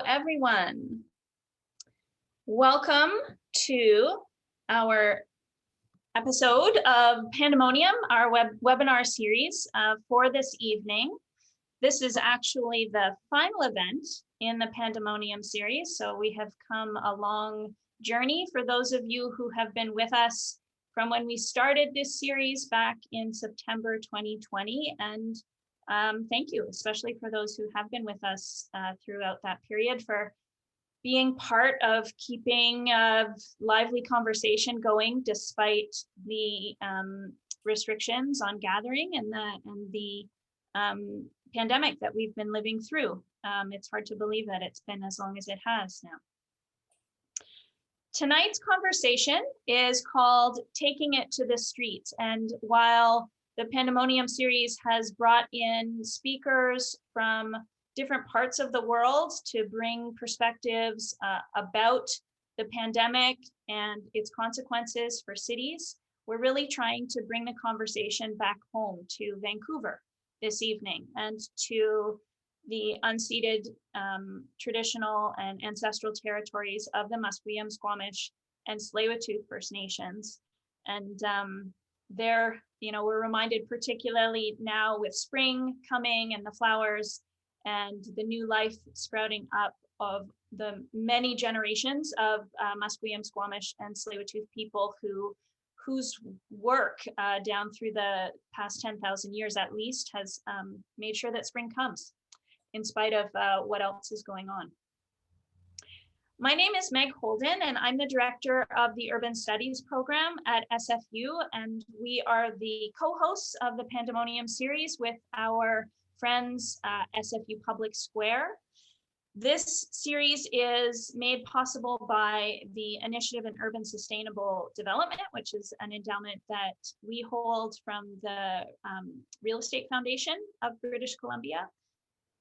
everyone. Welcome to our episode of Pandemonium, our webinar series for this evening. This is actually the final event in the Pandemonium series, so we have come a long journey for those of you who have been with us from when we started this series back in September 2020, and thank you, especially for those who have been with us throughout that period, for being part of keeping a lively conversation going despite the restrictions on gathering and the pandemic that we've been living through. It's hard to believe that it's been as long as it has now. Tonight's conversation is called Taking It to the Streets, and while the Pandemonium series has brought in speakers from different parts of the world to bring perspectives about the pandemic and its consequences for cities, we're really trying to bring the conversation back home to Vancouver this evening and to the unceded traditional and ancestral territories of the Musqueam, Squamish, and Tsleil-Waututh First Nations. And we're reminded, particularly now with spring coming and the flowers and the new life sprouting up, of the many generations of Musqueam, Squamish, and Tsleil-Waututh people whose work down through the past 10,000 years at least has made sure that spring comes in spite of what else is going on. My name is Meg Holden, and I'm the director of the Urban Studies program at SFU, and we are the co-hosts of the Pandemonium series with our friends SFU Public Square. This series is made possible by the Initiative in Urban Sustainable Development, which is an endowment that we hold from the Real Estate Foundation of British Columbia.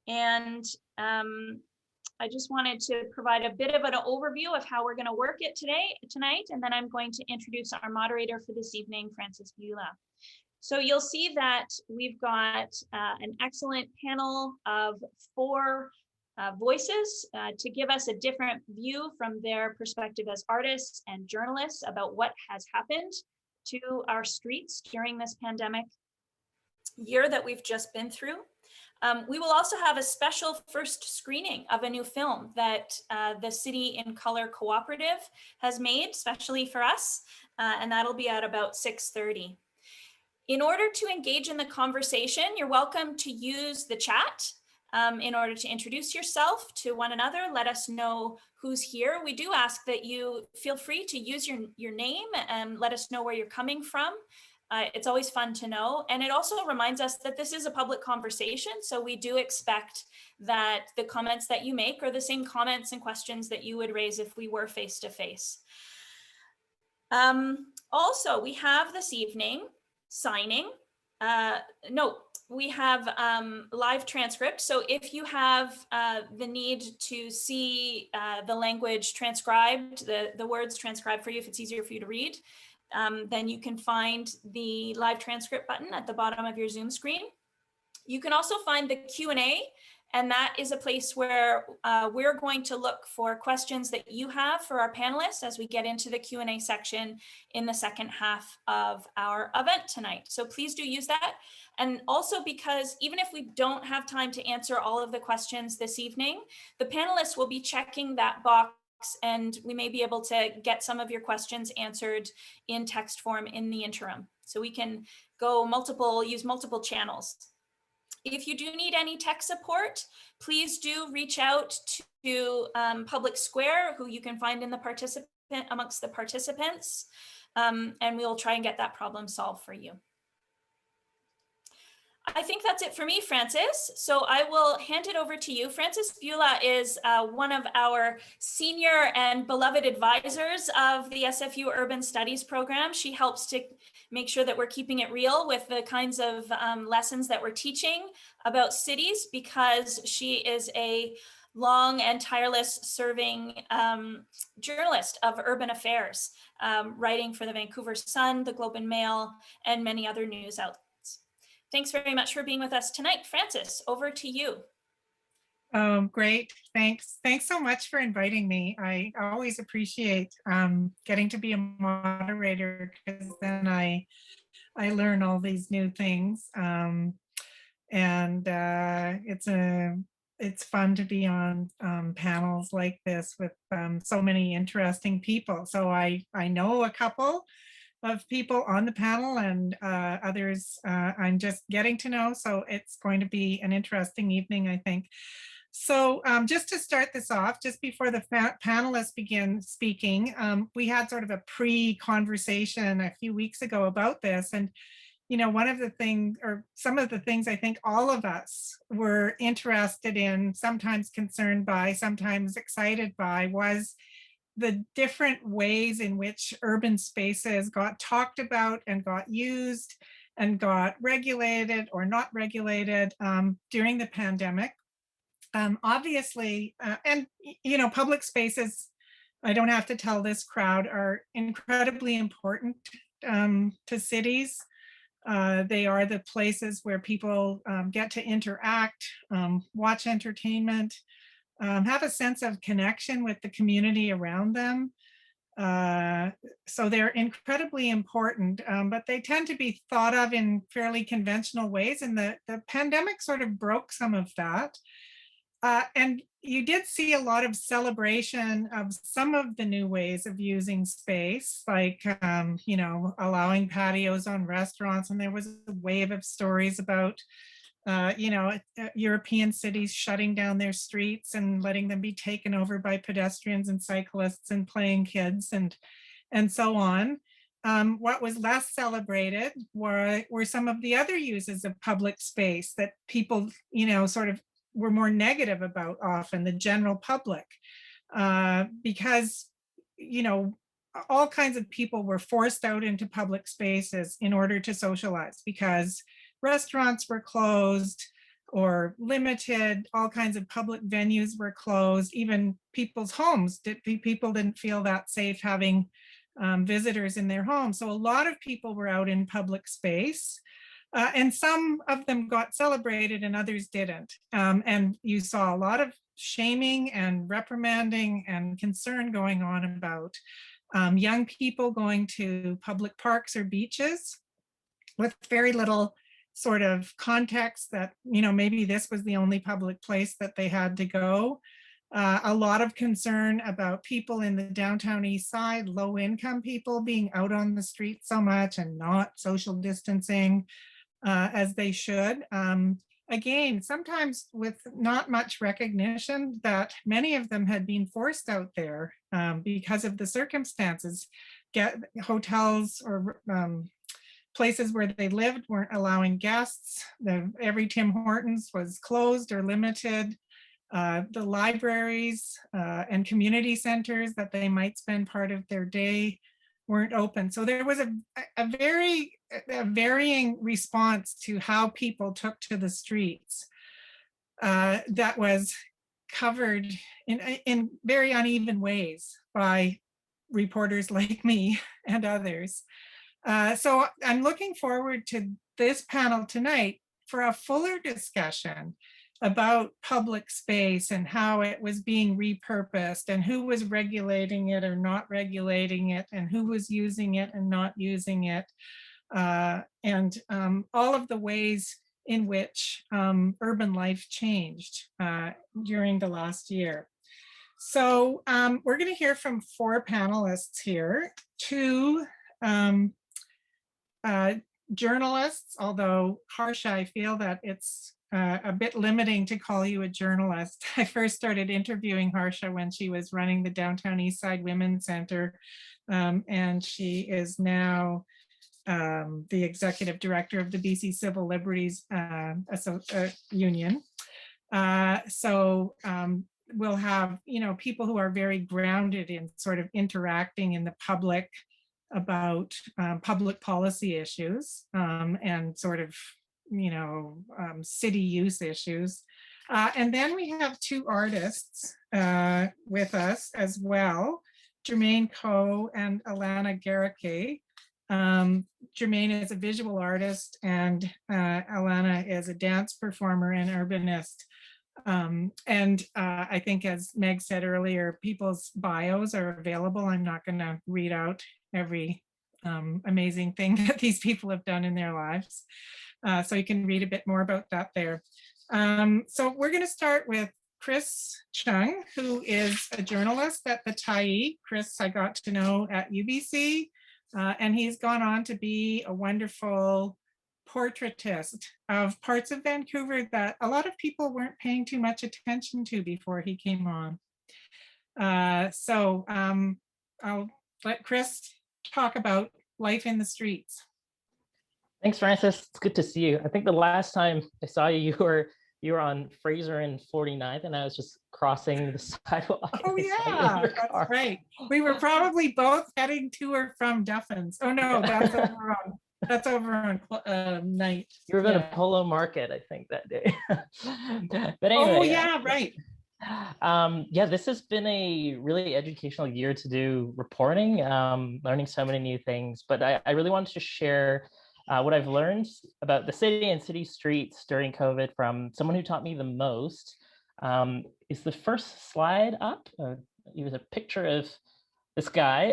And I just wanted to provide a bit of an overview of how we're going to work it tonight, and then I'm going to introduce our moderator for this evening, Frances Beulah. So you'll see that we've got an excellent panel of four voices to give us a different view from their perspective as artists and journalists about what has happened to our streets during this pandemic year that we've just been through. We will also have a special first screening of a new film that the City in Color Cooperative has made, especially for us, and that'll be at about 6:30. In order to engage in the conversation, you're welcome to use the chat in order to introduce yourself to one another. Let us know who's here. We do ask that you feel free to use your name and let us know where you're coming from. It's always fun to know. And it also reminds us that this is a public conversation. So we do expect that the comments that you make are the same comments and questions that you would raise if we were face to face. Also, we have this evening signing. We have live transcripts. So if you have the need to see the language transcribed, the words transcribed for you, if it's easier for you to read, then you can find the live transcript button at the bottom of your Zoom screen. You can also find the Q&A, and that is a place where we're going to look for questions that you have for our panelists as we get into the Q&A section in the second half of our event tonight. So please do use that. And also, because even if we don't have time to answer all of the questions this evening, the panelists will be checking that box, and we may be able to get some of your questions answered in text form in the interim. So we can use multiple channels. If you do need any tech support, please do reach out to Public Square, who you can find in amongst the participants, and we'll try and get that problem solved for you. I think that's it for me, Frances. So I will hand it over to you. Frances Beulah is one of our senior and beloved advisors of the SFU Urban Studies program. She helps to make sure that we're keeping it real with the kinds of lessons that we're teaching about cities, because she is a long and tireless serving journalist of urban affairs, writing for the Vancouver Sun, the Globe and Mail, and many other news outlets. Thanks very much for being with us tonight. Frances, over to you. Great. Thanks. Thanks so much for inviting me. I always appreciate getting to be a moderator because then I learn all these new things. And it's fun to be on panels like this with so many interesting people. So I know a couple of people on the panel and others I'm just getting to know. So it's going to be an interesting evening, I think. So just to start this off, just before the panelists begin speaking, we had sort of a pre-conversation a few weeks ago about this. And, you know, one of the things, or some of the things I think all of us were interested in, sometimes concerned by, sometimes excited by, was the different ways in which urban spaces got talked about and got used and got regulated or not regulated during the pandemic. Obviously, and you know, public spaces, I don't have to tell this crowd, are incredibly important to cities. They are the places where people get to interact, watch entertainment, have a sense of connection with the community around them. So they're incredibly important, but they tend to be thought of in fairly conventional ways. And the pandemic sort of broke some of that. And you did see a lot of celebration of some of the new ways of using space, like, you know, allowing patios on restaurants. And there was a wave of stories about, you know, European cities shutting down their streets and letting them be taken over by pedestrians and cyclists and playing kids and so on. What was less celebrated were some of the other uses of public space that people, you know, sort of were more negative about often, the general public, because, you know, all kinds of people were forced out into public spaces in order to socialize because restaurants were closed or limited, all kinds of public venues were closed, even people's homes, people didn't feel that safe having visitors in their homes. So a lot of people were out in public space. And some of them got celebrated and others didn't. And you saw a lot of shaming and reprimanding and concern going on about young people going to public parks or beaches with very little sort of context that, you know, maybe this was the only public place that they had to go. A lot of concern about people in the downtown east side, low income people being out on the street so much and not social distancing as they should. Again, sometimes with not much recognition that many of them had been forced out there because of the circumstances. Hotels or places where they lived weren't allowing guests. Every Tim Hortons was closed or limited. The libraries and community centers that they might spend part of their day weren't open. So there was a very varying response to how people took to the streets that was covered in very uneven ways by reporters like me and others. So I'm looking forward to this panel tonight for a fuller discussion about public space and how it was being repurposed and who was regulating it or not regulating it and who was using it and not using it. And all of the ways in which urban life changed during the last year. So we're going to hear from 4 panelists here, 2 journalists, although Harsha, I feel that it's a bit limiting to call you a journalist. I first started interviewing Harsha when she was running the Downtown Eastside Women's Center, and she is now the executive director of the BC Civil Liberties Union. So we'll have, you know, people who are very grounded in sort of interacting in the public about public policy issues and sort of, you know, city use issues. And then we have 2 artists with us as well, Jermaine Coe and Alana Garake. Jermaine is a visual artist and Alana is a dance performer and urbanist. I think, as Meg said earlier, people's bios are available. I'm not going to read out every amazing thing that these people have done in their lives. So you can read a bit more about that there. So we're going to start with Chris Chung, who is a journalist at the Tyee. Chris, I got to know at UBC, and he's gone on to be a wonderful portraitist of parts of Vancouver that a lot of people weren't paying too much attention to before he came on. I'll let Chris talk about life in the streets. Thanks, Francis. It's good to see you. I think the last time I saw you, you were on Fraser and 49th, and I was just crossing the sidewalk. Oh yeah, that's right. We were probably both heading to or from Duffins. Oh no, that's over on Night. You were going to Polo Market, I think, that day. But anyway. Oh yeah, right. Yeah, this has been a really educational year to do reporting, learning so many new things. But I really wanted to share what I've learned about the city and city streets during COVID from someone who taught me the most. Is the first slide up? It was a picture of this guy.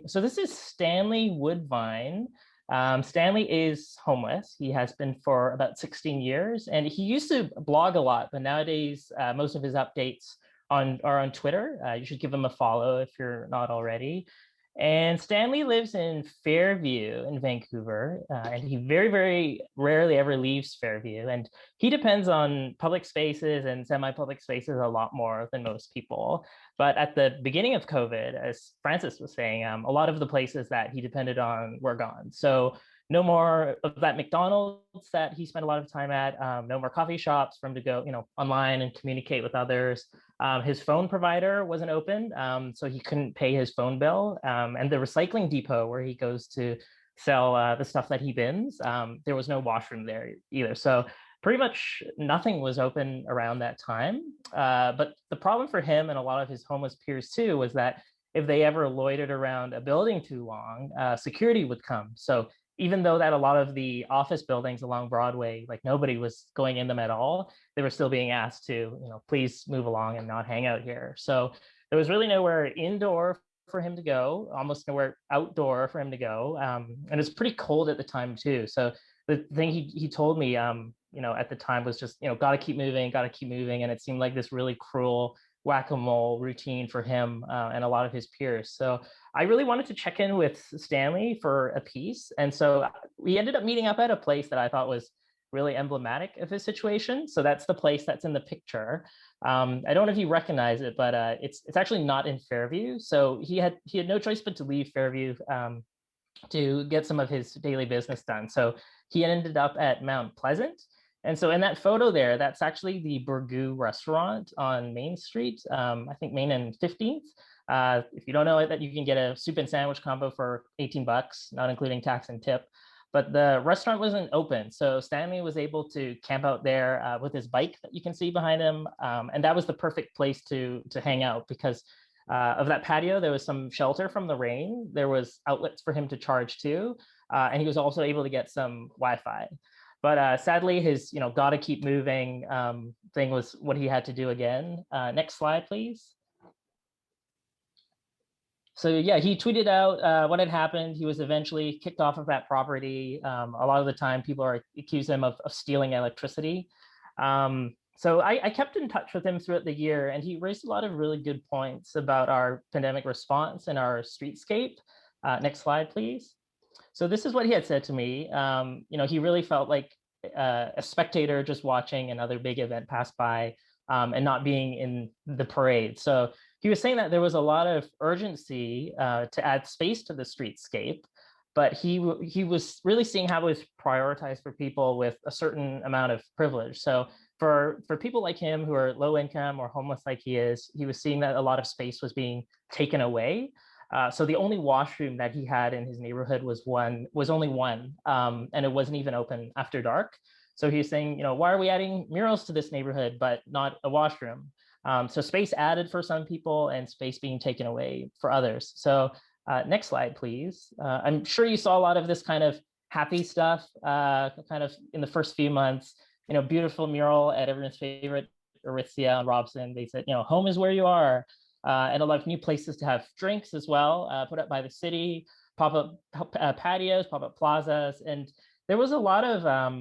So this is Stanley Woodvine. Stanley is homeless. He has been for about 16 years, and he used to blog a lot, but nowadays most of his updates are on Twitter. You should give him a follow if you're not already. And Stanley lives in Fairview in Vancouver, and he very, very rarely ever leaves Fairview. And he depends on public spaces and semi-public spaces a lot more than most people. But at the beginning of COVID, as Francis was saying, a lot of the places that he depended on were gone. So no more of that McDonald's that he spent a lot of time at, no more coffee shops for him to go, online and communicate with others. His phone provider wasn't open, so he couldn't pay his phone bill. And the recycling depot where he goes to sell the stuff that he bins, there was no washroom there either. So pretty much nothing was open around that time. But the problem for him and a lot of his homeless peers too was that if they ever loitered around a building too long, security would come. So even though that a lot of the office buildings along Broadway, like nobody was going in them at all, they were still being asked to, please move along and not hang out here. So there was really nowhere indoor for him to go, almost nowhere outdoor for him to go. And it's pretty cold at the time too. So the thing he told me, at the time was just, got to keep moving. And it seemed like this really cruel whack-a-mole routine for him and a lot of his peers. So I really wanted to check in with Stanley for a piece. And so we ended up meeting up at a place that I thought was really emblematic of his situation. So that's the place that's in the picture. I don't know if you recognize it, but it's actually not in Fairview. So he had no choice but to leave Fairview to get some of his daily business done. So he ended up at Mount Pleasant. And so in that photo there, that's actually the Burgoo restaurant on Main Street, I think Main and 15th. If you don't know it, that you can get a soup and sandwich combo for 18 bucks, not including tax and tip. But the restaurant wasn't open. So Stanley was able to camp out there with his bike that you can see behind him. And that was the perfect place to hang out because of that patio, there was some shelter from the rain. There was outlets for him to charge too. And he was also able to get some Wi-Fi. But sadly, his gotta keep moving thing was what he had to do again. Next slide, please. So yeah, he tweeted out what had happened. He was eventually kicked off of that property. A lot of the time, people are accused him of stealing electricity. So I kept in touch with him throughout the year, and he raised a lot of really good points about our pandemic response and our streetscape. Next slide, please. So this is what he had said to me. He really felt like a spectator just watching another big event pass by and not being in the parade. So he was saying that there was a lot of urgency to add space to the streetscape, but he was really seeing how it was prioritized for people with a certain amount of privilege. So for people like him who are low income or homeless like he is, he was seeing that a lot of space was being taken away. So the only washroom that he had in his neighborhood was only one, and it wasn't even open after dark. So he's saying, why are we adding murals to this neighborhood, but not a washroom? So space added for some people and space being taken away for others. So next slide, please. I'm sure you saw a lot of this kind of happy stuff kind of in the first few months, beautiful mural at everyone's favorite Aritzia and Robson, they said, home is where you are. And a lot of new places to have drinks as well, put up by the city, pop-up patios, pop-up plazas. And there was a lot of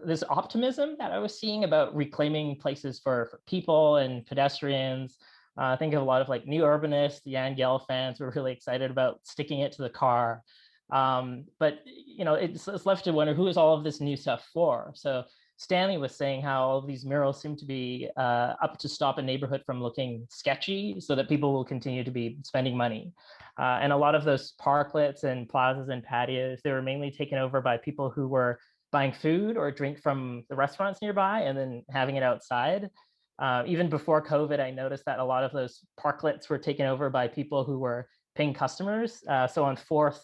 this optimism that I was seeing about reclaiming places for people and pedestrians. I think of a lot of like new urbanists, the Jan Gehl fans were really excited about sticking it to the car. But it's left to wonder, who is all of this new stuff for? So Stanley was saying how all of these murals seem to be up to stop a neighborhood from looking sketchy so that people will continue to be spending money. And a lot of those parklets and plazas and patios, they were mainly taken over by people who were buying food or drink from the restaurants nearby and then having it outside. Even before COVID, I noticed that a lot of those parklets were taken over by people who were paying customers. So on 4th,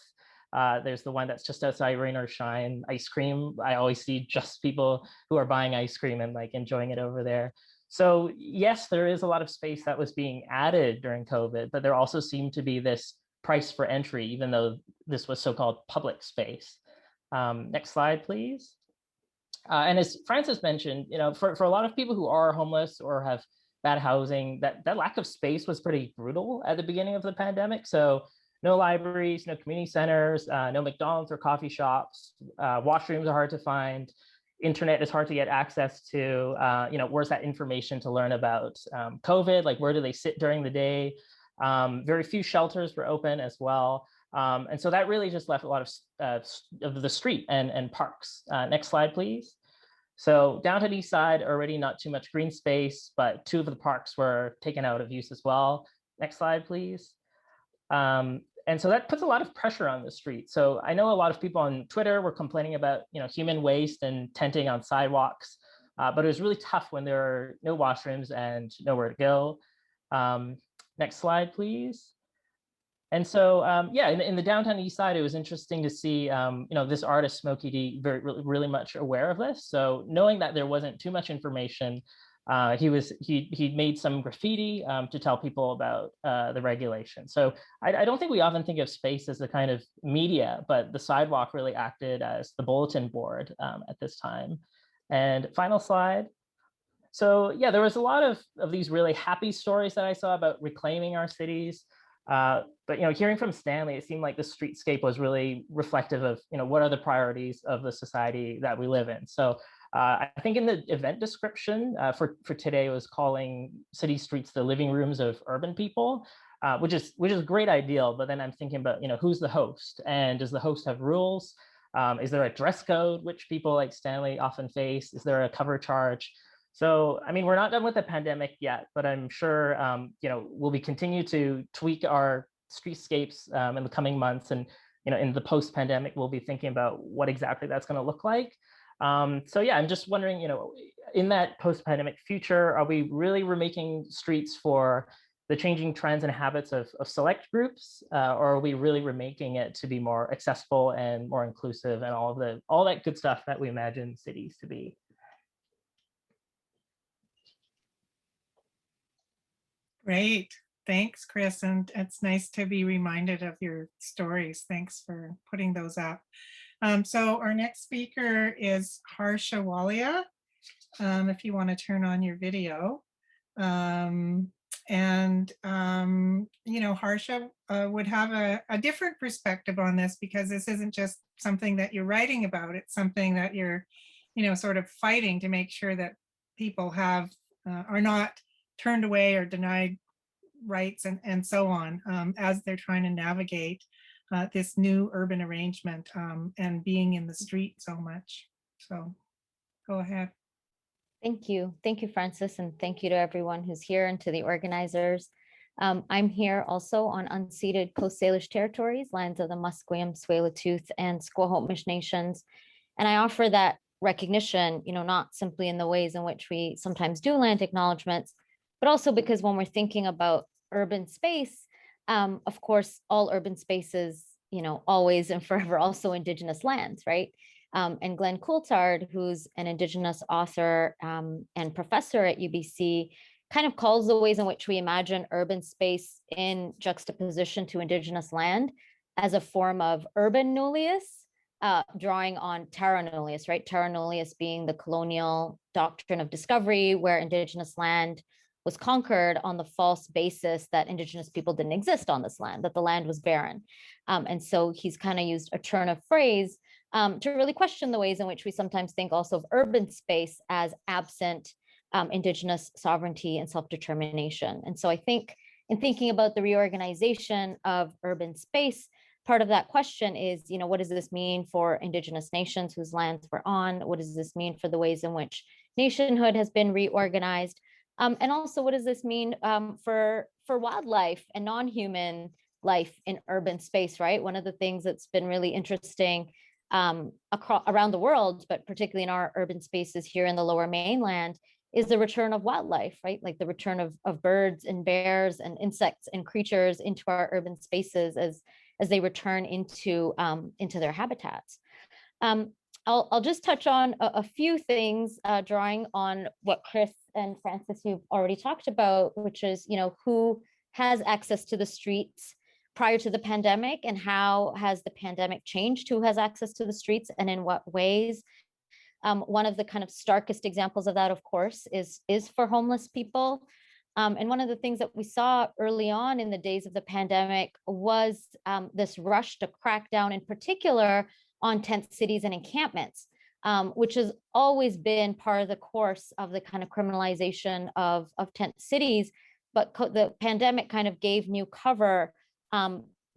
there's the one that's just outside Rain or Shine ice cream. I always see just people who are buying ice cream and like enjoying it over there. So yes, there is a lot of space that was being added during COVID, but there also seemed to be this price for entry, even though this was so-called public space. Next slide, please. And as Francis mentioned, for a lot of people who are homeless or have bad housing, that lack of space was pretty brutal at the beginning of the pandemic. So no libraries, no community centers, no McDonald's or coffee shops. Washrooms are hard to find. Internet is hard to get access to. Where's that information to learn about COVID? Like, where do they sit during the day? Very few shelters were open as well. And so that really just left a lot of the street and parks. Next slide, please. So downtown East Side, already not too much green space, but 2 of the parks were taken out of use as well. Next slide, please. And so that puts a lot of pressure on the street. So I know a lot of people on Twitter were complaining about human waste and tenting on sidewalks, but it was really tough when there are no washrooms and nowhere to go. Next slide, please. And so, in the downtown East Side, it was interesting to see, this artist, Smokey D, really much aware of this. So knowing that there wasn't too much information, he made some graffiti to tell people about the regulation. So I don't think we often think of space as a kind of media, but the sidewalk really acted as the bulletin board at this time. And final slide. So yeah, there was a lot of these really happy stories that I saw about reclaiming our cities. But hearing from Stanley, it seemed like the streetscape was really reflective of what are the priorities of the society that we live in. So I think in the event description for today, it was calling city streets the living rooms of urban people, which is a great ideal. But then I'm thinking about who's the host, and does the host have rules? Is there a dress code, which people like Stanley often face? Is there a cover charge? So, I mean, we're not done with the pandemic yet, but I'm sure, we'll be continue to tweak our streetscapes in the coming months. And, in the post-pandemic, we'll be thinking about what exactly that's going to look like. So yeah, I'm just wondering, in that post-pandemic future, are we really remaking streets for the changing trends and habits of select groups, or are we really remaking it to be more accessible and more inclusive and all that good stuff that we imagine cities to be? Great. Thanks, Chris. And it's nice to be reminded of your stories. Thanks for putting those up. So our next speaker is Harsha Walia. If you want to turn on your video. Harsha would have a different perspective on this, because this isn't just something that you're writing about. It's something that you're, sort of fighting to make sure that people are not turned away or denied rights and so on, as they're trying to navigate this new urban arrangement and being in the street so much. So go ahead. Thank you. Thank you, Francis, and thank you to everyone who's here and to the organizers. I'm here also on unceded Coast Salish territories, lands of the Musqueam, Tsleil-Waututh, and Squamish nations. And I offer that recognition, not simply in the ways in which we sometimes do land acknowledgements, but also because when we're thinking about urban space, of course, all urban spaces, always and forever also Indigenous lands, right? And Glenn Coulthard, who's an Indigenous author and professor at UBC, kind of calls the ways in which we imagine urban space in juxtaposition to Indigenous land as a form of urban nullius, drawing on terra nullius, right? Terra nullius being the colonial doctrine of discovery, where Indigenous land was conquered on the false basis that Indigenous people didn't exist on this land, that the land was barren. And so he's kind of used a turn of phrase to really question the ways in which we sometimes think also of urban space as absent Indigenous sovereignty and self-determination. And so I think in thinking about the reorganization of urban space, part of that question is, what does this mean for Indigenous nations whose lands we're on? What does this mean for the ways in which nationhood has been reorganized? And also, what does this mean for wildlife and non-human life in urban space, right? One of the things that's been really interesting around the world, but particularly in our urban spaces here in the Lower Mainland, is the return of wildlife, right? Like the return of birds and bears and insects and creatures into our urban spaces as they return into their habitats. I'll just touch on a few things, drawing on what Chris and Francis, you've already talked about, which is, who has access to the streets prior to the pandemic, and how has the pandemic changed who has access to the streets and in what ways. One of the kind of starkest examples of that, of course, is for homeless people. And one of the things that we saw early on in the days of the pandemic was this rush to crack down, in particular, on tent cities and encampments, which has always been part of the course of the kind of criminalization of tent cities. But the pandemic kind of gave new cover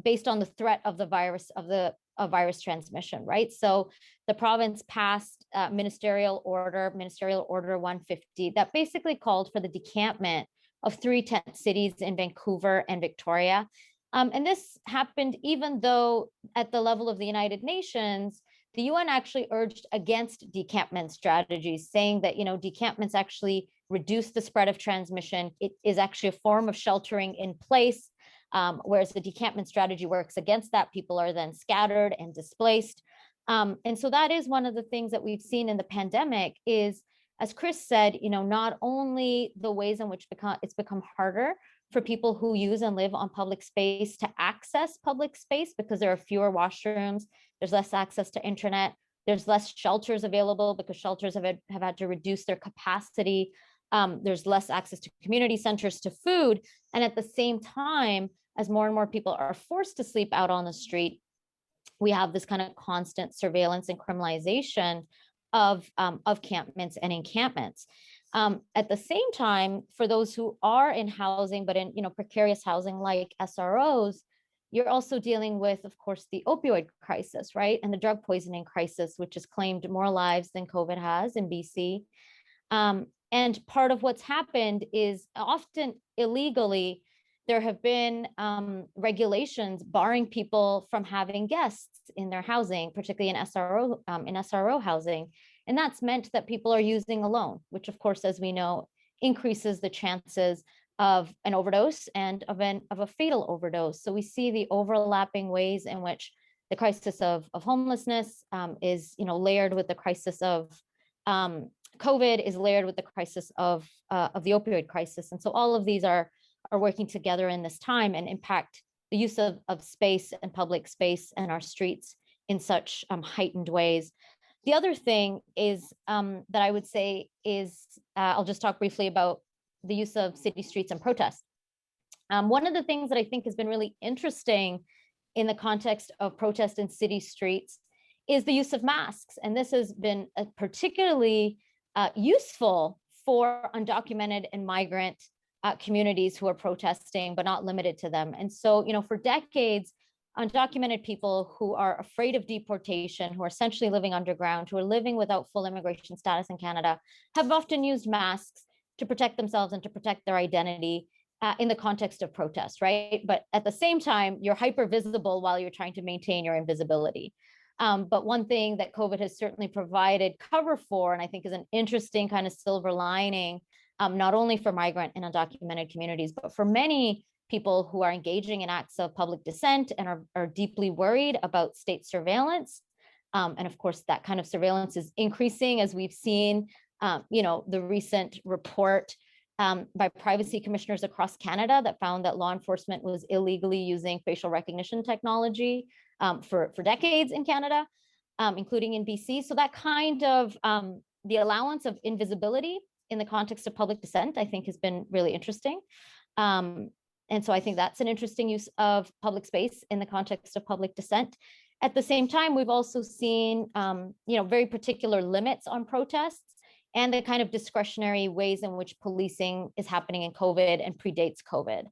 based on the threat of the virus, of virus transmission, right? So the province passed Ministerial Order 150 that basically called for the decampment of 3 tent cities in Vancouver and Victoria. And this happened even though at the level of the United Nations, the UN actually urged against decampment strategies, saying that, decampments actually reduce the spread of transmission. It is actually a form of sheltering in place, whereas the decampment strategy works against that. People are then scattered and displaced. And so that is one of the things that we've seen in the pandemic is, as Chris said, not only the ways in which it's become harder for people who use and live on public space to access public space because there are fewer washrooms, there's less access to internet, there's less shelters available because shelters have had to reduce their capacity, there's less access to community centers, to food, and at the same time, as more and more people are forced to sleep out on the street, we have this kind of constant surveillance and criminalization of campments and encampments. At the same time, for those who are in housing, but in precarious housing like SROs, you're also dealing with, of course, the opioid crisis, right? And the drug poisoning crisis, which has claimed more lives than COVID has in BC. And part of what's happened is often illegally, there have been regulations barring people from having guests in their housing, particularly in SRO housing. And that's meant that people are using alone, which of course, as we know, increases the chances of an overdose and of a fatal overdose. So we see the overlapping ways in which the crisis of homelessness is layered with the crisis of COVID, is layered with the crisis of the opioid crisis. And so all of these are working together in this time and impact the use of space and public space and our streets in such heightened ways. The other thing is that I would say is, I'll just talk briefly about the use of city streets and protest. One of the things that I think has been really interesting in the context of protest in city streets is the use of masks. And this has been particularly useful for undocumented and migrant communities who are protesting, but not limited to them. And so, for decades, undocumented people who are afraid of deportation, who are essentially living underground, who are living without full immigration status in Canada, have often used masks to protect themselves and to protect their identity in the context of protest, right? But at the same time, you're hyper visible while you're trying to maintain your invisibility. But one thing that COVID has certainly provided cover for, and I think is an interesting kind of silver lining, not only for migrant and undocumented communities, but for many people who are engaging in acts of public dissent and are deeply worried about state surveillance. And of course, that kind of surveillance is increasing, as we've seen, the recent report by privacy commissioners across Canada that found that law enforcement was illegally using facial recognition technology for decades in Canada. including in BC. So that kind of the allowance of invisibility in the context of public dissent, I think has been really interesting. And so I think that's an interesting use of public space in the context of public dissent. At the same time, we've also seen, very particular limits on protests and the kind of discretionary ways in which policing is happening in COVID and predates COVID.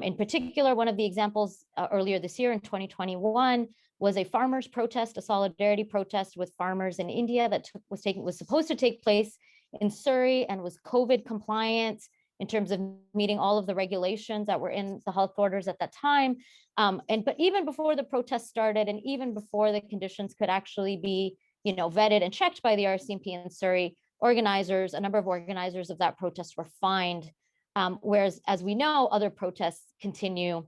In particular, one of the examples earlier this year in 2021 was a farmers' protest, a solidarity protest with farmers in India that was supposed to take place in Surrey and was COVID compliant in terms of meeting all of the regulations that were in the health orders at that time. But even before the protest started, and even before the conditions could actually be, vetted and checked by the RCMP in Surrey, a number of organizers of that protest were fined. Whereas, as we know, other protests continue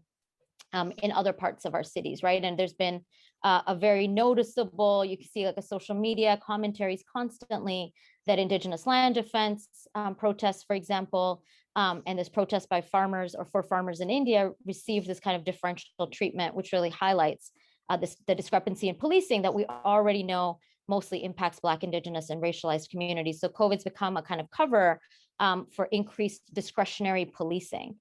in other parts of our cities, right? And there's been a very noticeable, you can see like a social media commentaries constantly that Indigenous land defense protests, for example, and this protest by farmers or for farmers in India received this kind of differential treatment, which really highlights the discrepancy in policing that we already know mostly impacts Black, Indigenous, and racialized communities. So COVID's become a kind of cover for increased discretionary policing.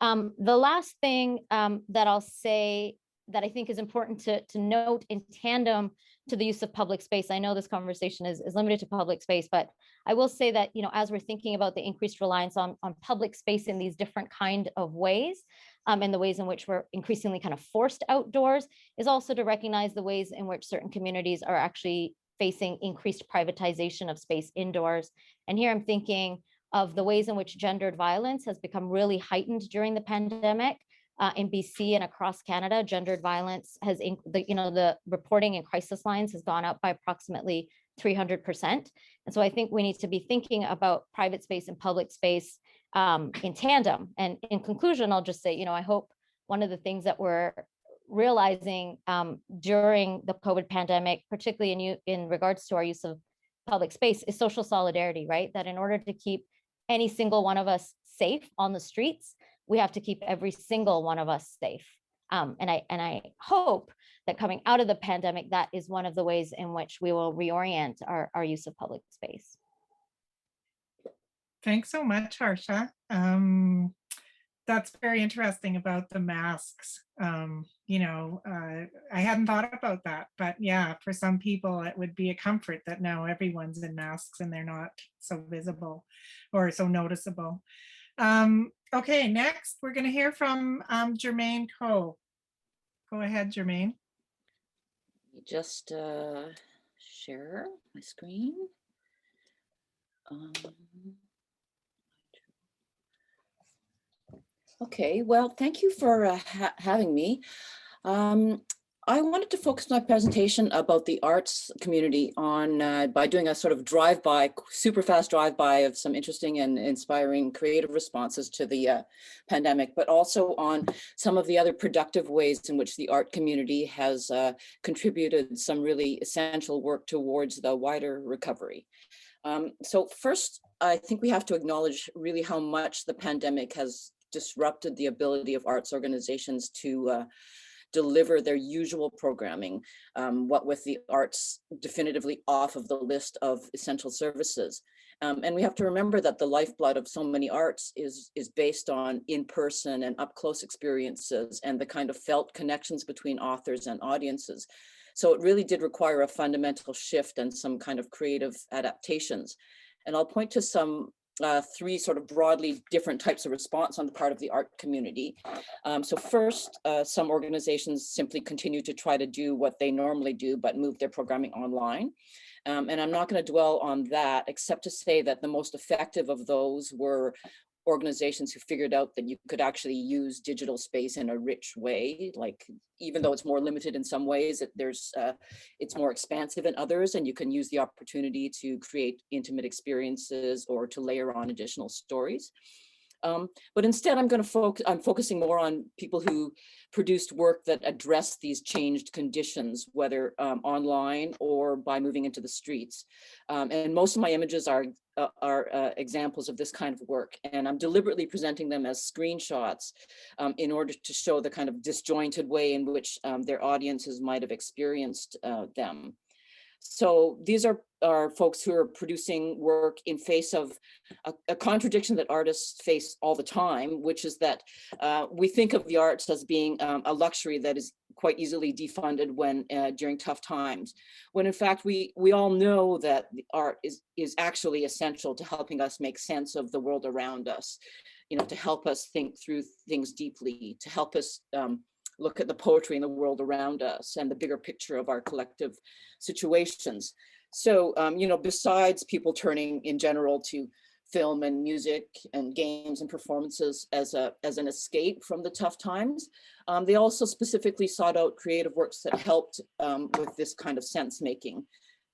The last thing that I'll say that I think is important to note in tandem to the use of public space, I know this conversation is limited to public space, but I will say that, as we're thinking about the increased reliance on public space in these different kind of ways, and the ways in which we're increasingly kind of forced outdoors, is also to recognize the ways in which certain communities are actually facing increased privatization of space indoors. And here I'm thinking of the ways in which gendered violence has become really heightened during the pandemic. In BC and across Canada, gendered violence has, the reporting in crisis lines has gone up by approximately 300%. And so I think we need to be thinking about private space and public space in tandem. And in conclusion, I'll just say, I hope one of the things that we're realizing during the COVID pandemic, particularly in regards to our use of public space, is social solidarity, right? That in order to keep any single one of us safe on the streets, we have to keep every single one of us safe. And I hope that coming out of the pandemic, that is one of the ways in which we will reorient our use of public space. Thanks so much, Harsha. That's very interesting about the masks. I hadn't thought about that, but yeah, for some people it would be a comfort that now everyone's in masks and they're not so visible or so noticeable. Okay, next we're going to hear from Jermaine Coe. Go ahead, Jermaine. Just share my screen. Okay, well, thank you for having me. I wanted to focus my presentation about the arts community on by doing a sort of drive-by, super fast drive-by of some interesting and inspiring creative responses to the pandemic, but also on some of the other productive ways in which the art community has contributed some really essential work towards the wider recovery. So first, I think we have to acknowledge really how much the pandemic has disrupted the ability of arts organizations to deliver their usual programming, what with the arts definitively off of the list of essential services. And we have to remember that the lifeblood of so many arts is based on in-person and up-close experiences and the kind of felt connections between authors and audiences. So it really did require a fundamental shift and some kind of creative adaptations. And I'll point to some three sort of broadly different types of response on the part of the art community. So first, some organizations simply continue to try to do what they normally do, but move their programming online. And I'm not going to dwell on that, except to say that the most effective of those were organizations who figured out that you could actually use digital space in a rich way. Like, even though it's more limited in some ways, it's more expansive in others, and you can use the opportunity to create intimate experiences or to layer on additional stories. But instead, I'm focusing more on people who produced work that address these changed conditions, whether online or by moving into the streets. And most of my images are examples of this kind of work. And I'm deliberately presenting them as screenshots in order to show the kind of disjointed way in which their audiences might have experienced them. So these are folks who are producing work in face of a contradiction that artists face all the time, which is that we think of the arts as being a luxury that is quite easily defunded when during tough times, when in fact we all know that the art is actually essential to helping us make sense of the world around us, you know, to help us think through things deeply, to help us look at the poetry in the world around us and the bigger picture of our collective situations. So, you know, besides people turning in general to film and music and games and performances as an escape from the tough times, they also specifically sought out creative works that helped with this kind of sense making,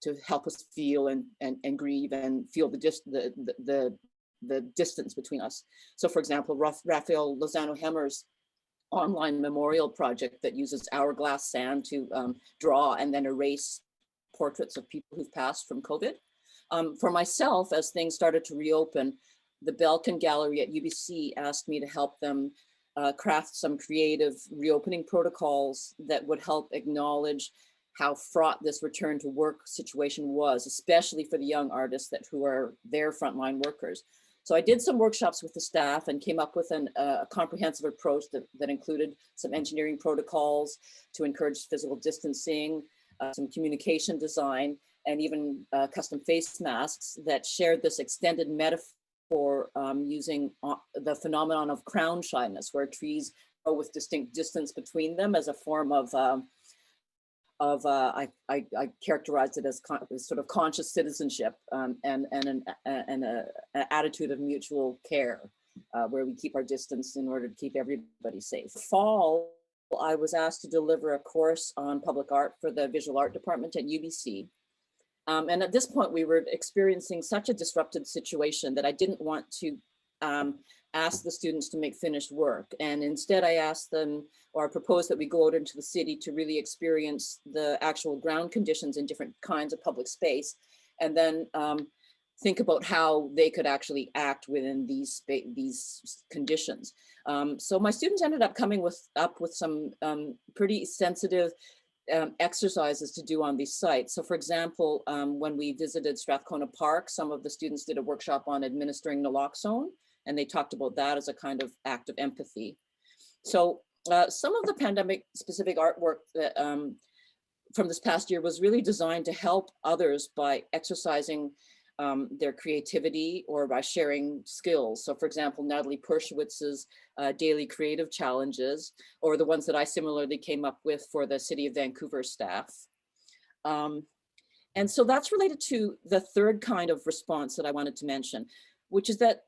to help us feel and grieve and feel the distance between us. So, for example, Raphael Lozano-Hemmer's online memorial project that uses hourglass sand to draw and then erase portraits of people who've passed from COVID. For myself, as things started to reopen, the Belkin Gallery at UBC asked me to help them craft some creative reopening protocols that would help acknowledge how fraught this return to work situation was, especially for the young artists who are their frontline workers. So I did some workshops with the staff and came up with a comprehensive approach that included some engineering protocols to encourage physical distancing, some communication design, and even custom face masks that shared this extended metaphor using the phenomenon of crown shyness, where trees grow with distinct distance between them as a form of I characterized it as sort of conscious citizenship and an attitude of mutual care, where we keep our distance in order to keep everybody safe. Fall, I was asked to deliver a course on public art for the visual art department at UBC. And at this point, we were experiencing such a disrupted situation that I didn't want to ask the students to make finished work. And instead I asked them, or I proposed that we go out into the city to really experience the actual ground conditions in different kinds of public space, and then think about how they could actually act within these conditions. So my students ended up coming up with some pretty sensitive exercises to do on these sites. So for example, when we visited Strathcona Park, some of the students did a workshop on administering naloxone, and they talked about that as a kind of act of empathy. So some of the pandemic specific artwork that, from this past year was really designed to help others by exercising their creativity or by sharing skills. So for example, Natalie Pershowitz's daily creative challenges, or the ones that I similarly came up with for the City of Vancouver staff. And so that's related to the third kind of response that I wanted to mention, which is that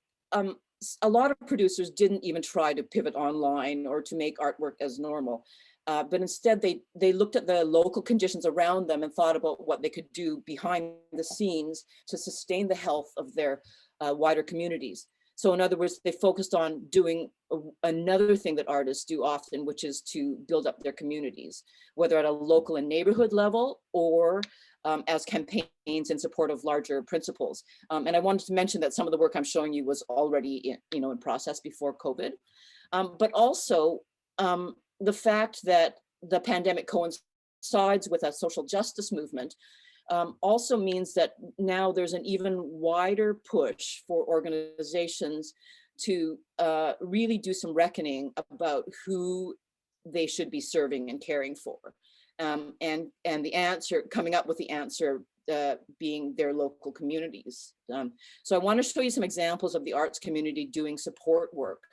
a lot of producers didn't even try to pivot online or to make artwork as normal. But instead they looked at the local conditions around them and thought about what they could do behind the scenes to sustain the health of their wider communities. So in other words, they focused on doing another thing that artists do often, which is to build up their communities, whether at a local and neighborhood level or as campaigns in support of larger principles. And I wanted to mention that some of the work I'm showing you was already in process before COVID, but also the fact that the pandemic coincides with a social justice movement also means that now there's an even wider push for organizations to really do some reckoning about who they should be serving and caring for. And the answer, coming up with the answer being their local communities. So I want to show you some examples of the arts community doing support work.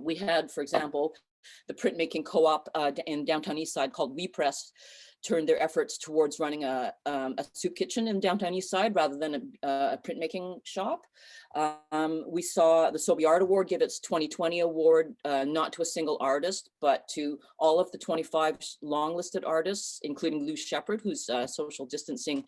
We had, for example, the printmaking co-op in downtown Eastside called We Press turned their efforts towards running a soup kitchen in downtown Eastside rather than a printmaking shop. We saw the Sobey Art Award give its 2020 award not to a single artist, but to all of the 25 long-listed artists, including Lou Shepard, whose social distancing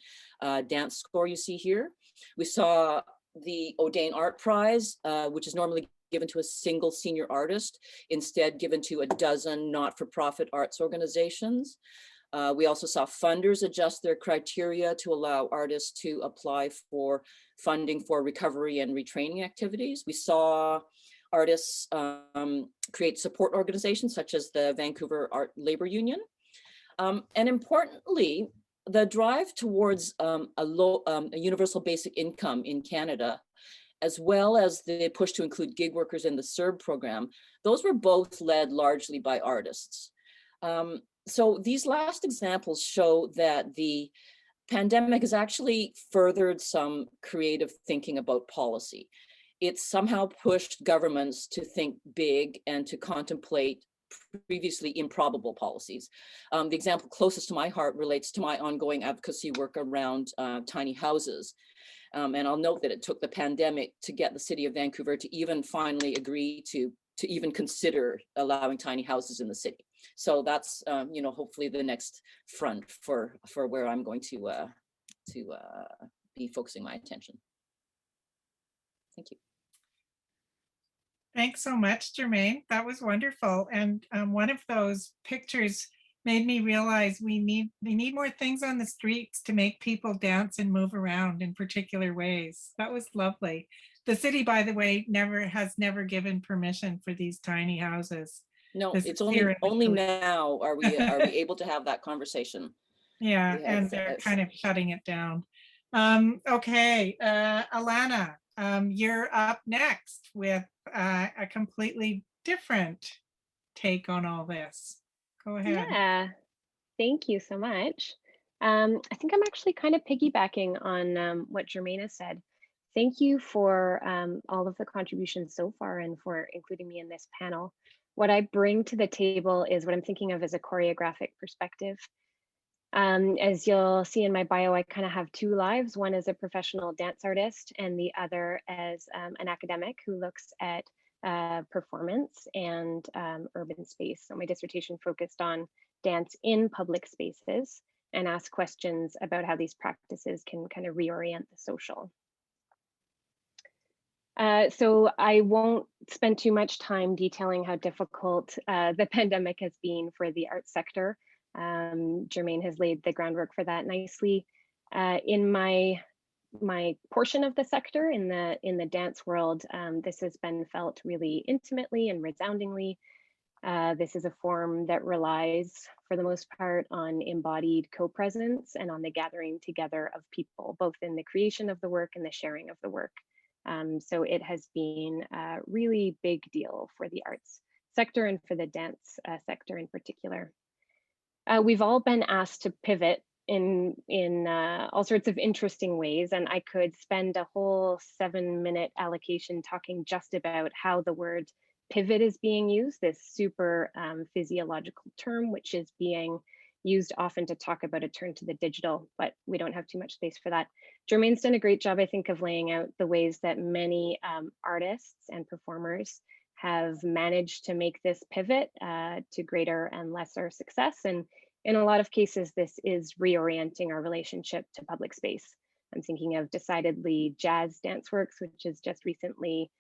dance score you see here. We saw the O'Dane Art Prize, which is normally given to a single senior artist, instead given to a dozen not-for-profit arts organizations. We also saw funders adjust their criteria to allow artists to apply for funding for recovery and retraining activities. We saw artists create support organizations such as the Vancouver Art Labor Union. And importantly, the drive towards a universal basic income in Canada, as well as the push to include gig workers in the CERB program, those were both led largely by artists. So these last examples show that the pandemic has actually furthered some creative thinking about policy. It's somehow pushed governments to think big and to contemplate previously improbable policies. The example closest to my heart relates to my ongoing advocacy work around tiny houses. And I'll note that it took the pandemic to get the city of Vancouver to even finally agree to even consider allowing tiny houses in the city. So that's, you know, hopefully the next front for where I'm going to be focusing my attention. Thank you. Thanks so much, Jermaine. That was wonderful. And one of those pictures made me realize we need more things on the streets to make people dance and move around in particular ways. That was lovely. The city, by the way, has never given permission for these tiny houses. No, it's only now are we able to have that conversation. Yeah, and they're kind of shutting it down. Okay, Alana, you're up next with a completely different take on all this. Go ahead. Yeah, thank you so much. I think I'm actually kind of piggybacking on what Jermaine has said. Thank you for all of the contributions so far and for including me in this panel. What I bring to the table is what I'm thinking of as a choreographic perspective. As you'll see in my bio, I kind of have two lives, one as a professional dance artist and the other as an academic who looks at performance and urban space. So my dissertation focused on dance in public spaces and asked questions about how these practices can kind of reorient the social. So I won't spend too much time detailing how difficult the pandemic has been for the arts sector. Jermaine has laid the groundwork for that nicely. In my portion of the sector, in the dance world, this has been felt really intimately and resoundingly. This is a form that relies, for the most part, on embodied co-presence and on the gathering together of people, both in the creation of the work and the sharing of the work. So it has been a really big deal for the arts sector and for the dance sector in particular. We've all been asked to pivot in all sorts of interesting ways, and I could spend a whole 7-minute allocation talking just about how the word pivot is being used, this super physiological term, which is being used often to talk about a turn to the digital, but we don't have too much space for that. Jermaine's done a great job, I think, of laying out the ways that many artists and performers have managed to make this pivot to greater and lesser success. And in a lot of cases, this is reorienting our relationship to public space. I'm thinking of decidedly Jazz Dance Works, which has just recently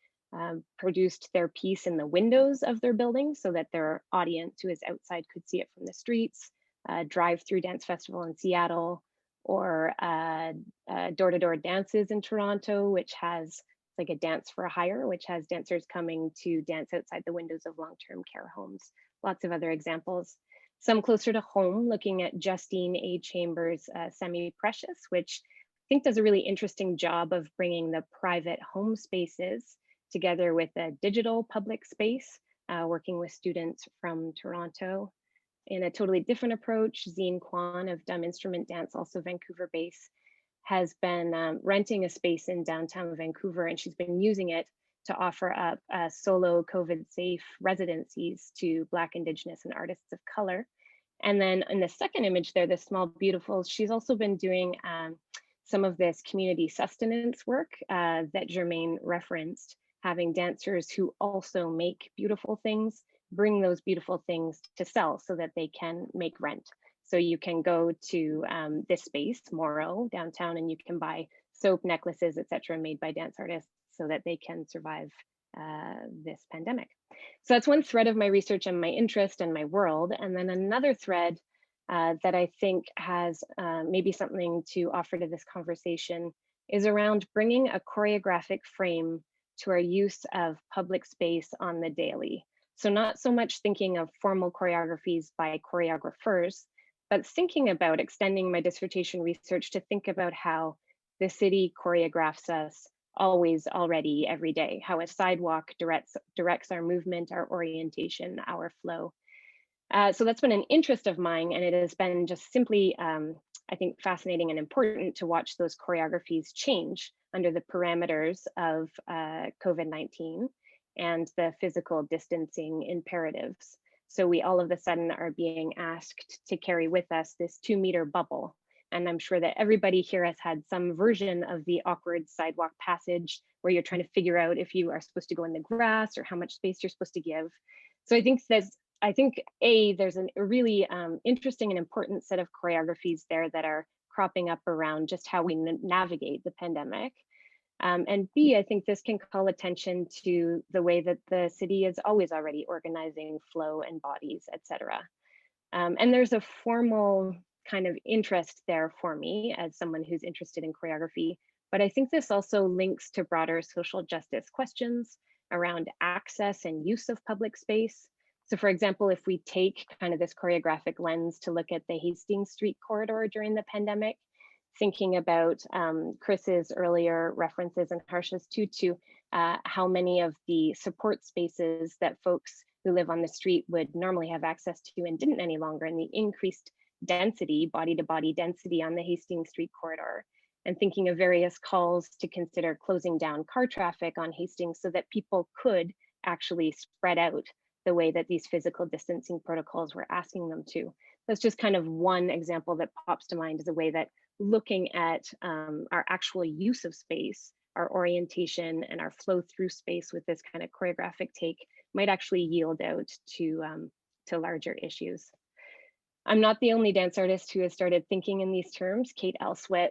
produced their piece in the windows of their building so that their audience who is outside could see it from the streets. Drive-through dance festival in Seattle, or door-to-door dances in Toronto, which has like a dance for hire, which has dancers coming to dance outside the windows of long-term care homes. Lots of other examples. Some closer to home, looking at Justine A. Chambers' Semi-Precious, which I think does a really interesting job of bringing the private home spaces together with a digital public space, working with students from Toronto. In a totally different approach, Zine Kwan of Dumb Instrument Dance, also Vancouver based, has been renting a space in downtown Vancouver, and she's been using it to offer up solo COVID-safe residencies to Black, Indigenous, and artists of color. And then in the second image there, the Small Beautifuls, she's also been doing some of this community sustenance work that Jermaine referenced, having dancers who also make beautiful things bring those beautiful things to sell so that they can make rent. So you can go to this space, Morrow, downtown, and you can buy soap, necklaces, etc., made by dance artists so that they can survive this pandemic. So that's one thread of my research and my interest and my world. And then another thread that I think has maybe something to offer to this conversation is around bringing a choreographic frame to our use of public space on the daily. So not so much thinking of formal choreographies by choreographers, but thinking about extending my dissertation research to think about how the city choreographs us always, already, every day, how a sidewalk directs our movement, our orientation, our flow. So that's been an interest of mine, and it has been just simply, I think, fascinating and important to watch those choreographies change under the parameters of COVID-19 and the physical distancing imperatives. So we all of a sudden are being asked to carry with us this 2-meter bubble. And I'm sure that everybody here has had some version of the awkward sidewalk passage where you're trying to figure out if you are supposed to go in the grass or how much space you're supposed to give. So I think there's a really interesting and important set of choreographies there that are cropping up around just how we navigate the pandemic. And B, I think this can call attention to the way that the city is always already organizing flow and bodies, et cetera. And there's a formal kind of interest there for me as someone who's interested in choreography. But I think this also links to broader social justice questions around access and use of public space. So for example, if we take kind of this choreographic lens to look at the Hastings Street corridor during the pandemic, thinking about Chris's earlier references and Harsha's too, to how many of the support spaces that folks who live on the street would normally have access to and didn't any longer, and the increased density, body-to-body density on the Hastings Street corridor, and thinking of various calls to consider closing down car traffic on Hastings so that people could actually spread out the way that these physical distancing protocols were asking them to. That's just kind of one example that pops to mind as a way that looking at our actual use of space, our orientation, and our flow through space with this kind of choreographic take might actually yield out to larger issues. I'm not the only dance artist who has started thinking in these terms. Kate Elswit,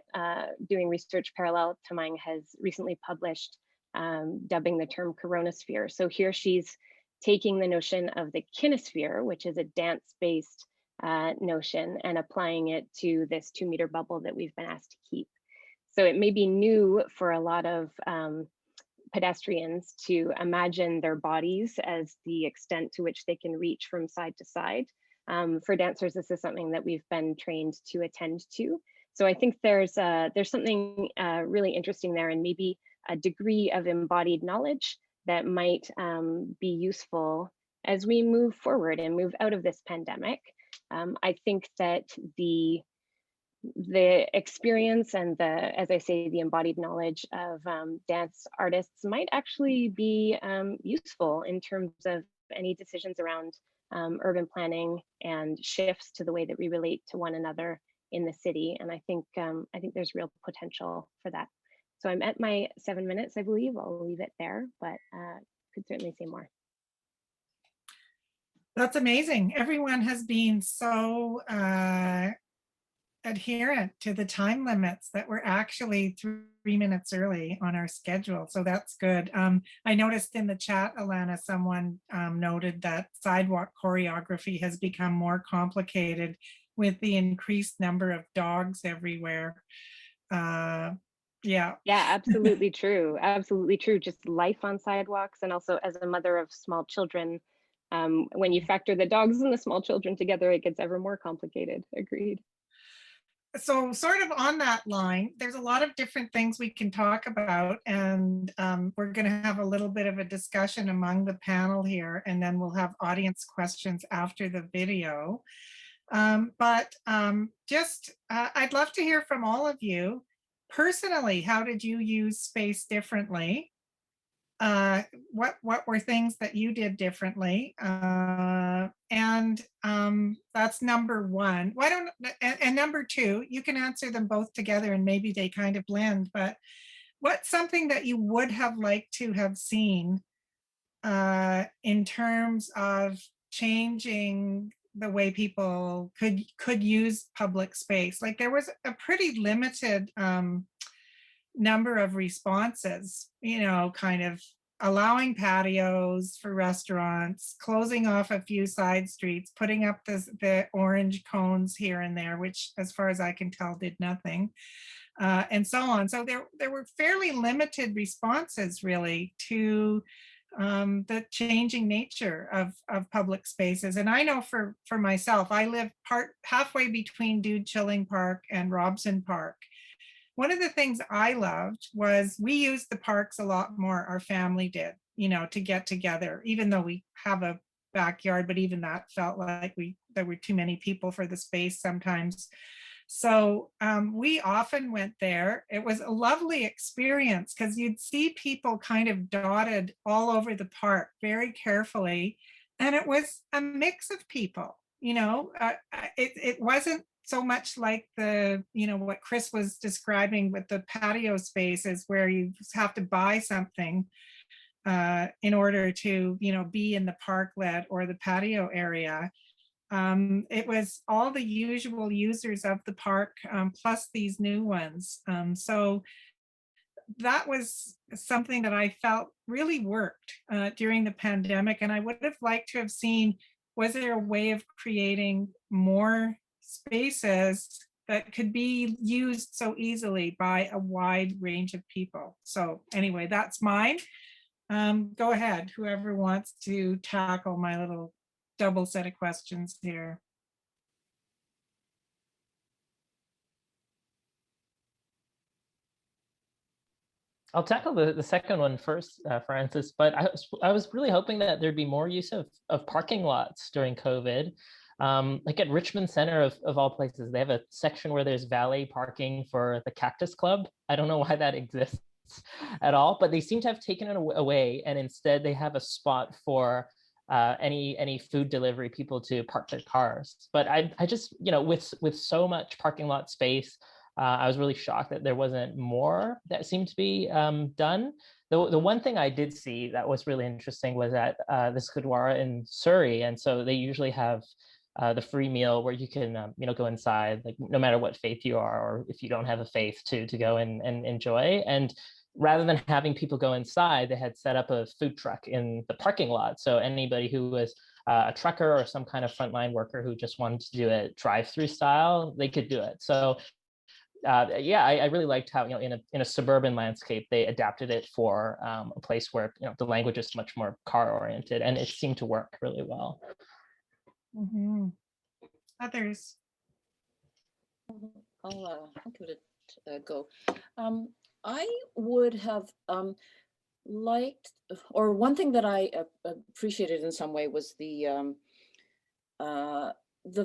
doing research parallel to mine, has recently published dubbing the term coronasphere. So here she's taking the notion of the kinesphere, which is a dance-based notion, and applying it to this 2-meter bubble that we've been asked to keep. So it may be new for a lot of pedestrians to imagine their bodies as the extent to which they can reach from side to side. For dancers, this is something that we've been trained to attend to. So I think there's something really interesting there, and maybe a degree of embodied knowledge that might be useful as we move forward and move out of this pandemic. I think that the experience and as I say, the embodied knowledge of dance artists might actually be useful in terms of any decisions around urban planning and shifts to the way that we relate to one another in the city. And I think there's real potential for that. So I'm at my 7 minutes, I believe. I'll leave it there, but could certainly say more. That's amazing. Everyone has been so adherent to the time limits that we're actually 3 minutes early on our schedule. So that's good. I noticed in the chat, Alana, someone noted that sidewalk choreography has become more complicated with the increased number of dogs everywhere. Yeah, absolutely true. Absolutely true. Just life on sidewalks. And also as a mother of small children, when you factor the dogs and the small children together, it gets ever more complicated. Agreed. So sort of on that line, there's a lot of different things we can talk about, and we're going to have a little bit of a discussion among the panel here, and then we'll have audience questions after the video. I'd love to hear from all of you. Personally, how did you use space differently? What were things that you did differently? That's number one. And number two, you can answer them both together and maybe they kind of blend, but what's something that you would have liked to have seen in terms of changing the way people could use public space? Like there was a pretty limited number of responses, kind of allowing patios for restaurants, closing off a few side streets, putting up the orange cones here and there, which as far as I can tell did nothing, and so on. So there were fairly limited responses really to the changing nature of public spaces. And I know for myself, I live halfway between Dude Chilling Park and Robson Park. One of the things I loved was we used the parks a lot more, our family did, you know, to get together, even though we have a backyard, but even that felt like there were too many people for the space sometimes. So we often went there. It was a lovely experience because you'd see people kind of dotted all over the park very carefully. And it was a mix of people, you know, it wasn't so much like what Chris was describing with the patio spaces where you have to buy something in order to, be in the parklet or the patio area. It was all the usual users of the park, plus these new ones. So that was something that I felt really worked during the pandemic. And I would have liked to have seen, was there a way of creating more spaces that could be used so easily by a wide range of people? So anyway, that's mine. Go ahead, whoever wants to tackle my little double set of questions here. I'll tackle the second one first, Francis, but I was really hoping that there'd be more use of parking lots during COVID. Like at Richmond Center of all places, they have a section where there's valet parking for the Cactus Club. I don't know why that exists at all, but they seem to have taken it away, and instead they have a spot for any food delivery people to park their cars. But I just, with so much parking lot space, I was really shocked that there wasn't more that seemed to be done. The one thing I did see that was really interesting was at the Skidwara in Surrey, and so they usually have the free meal where you can go inside, like no matter what faith you are, or if you don't have a faith, to go and enjoy. And rather than having people go inside, they had set up a food truck in the parking lot. So anybody who was a trucker or some kind of frontline worker who just wanted to do it drive-through style, they could do it. So I really liked how, in a suburban landscape, they adapted it for a place where, the language is much more car oriented, and it seemed to work really well. Mm-hmm. Others? I'll give it a go. I would have liked, or one thing that I appreciated in some way was the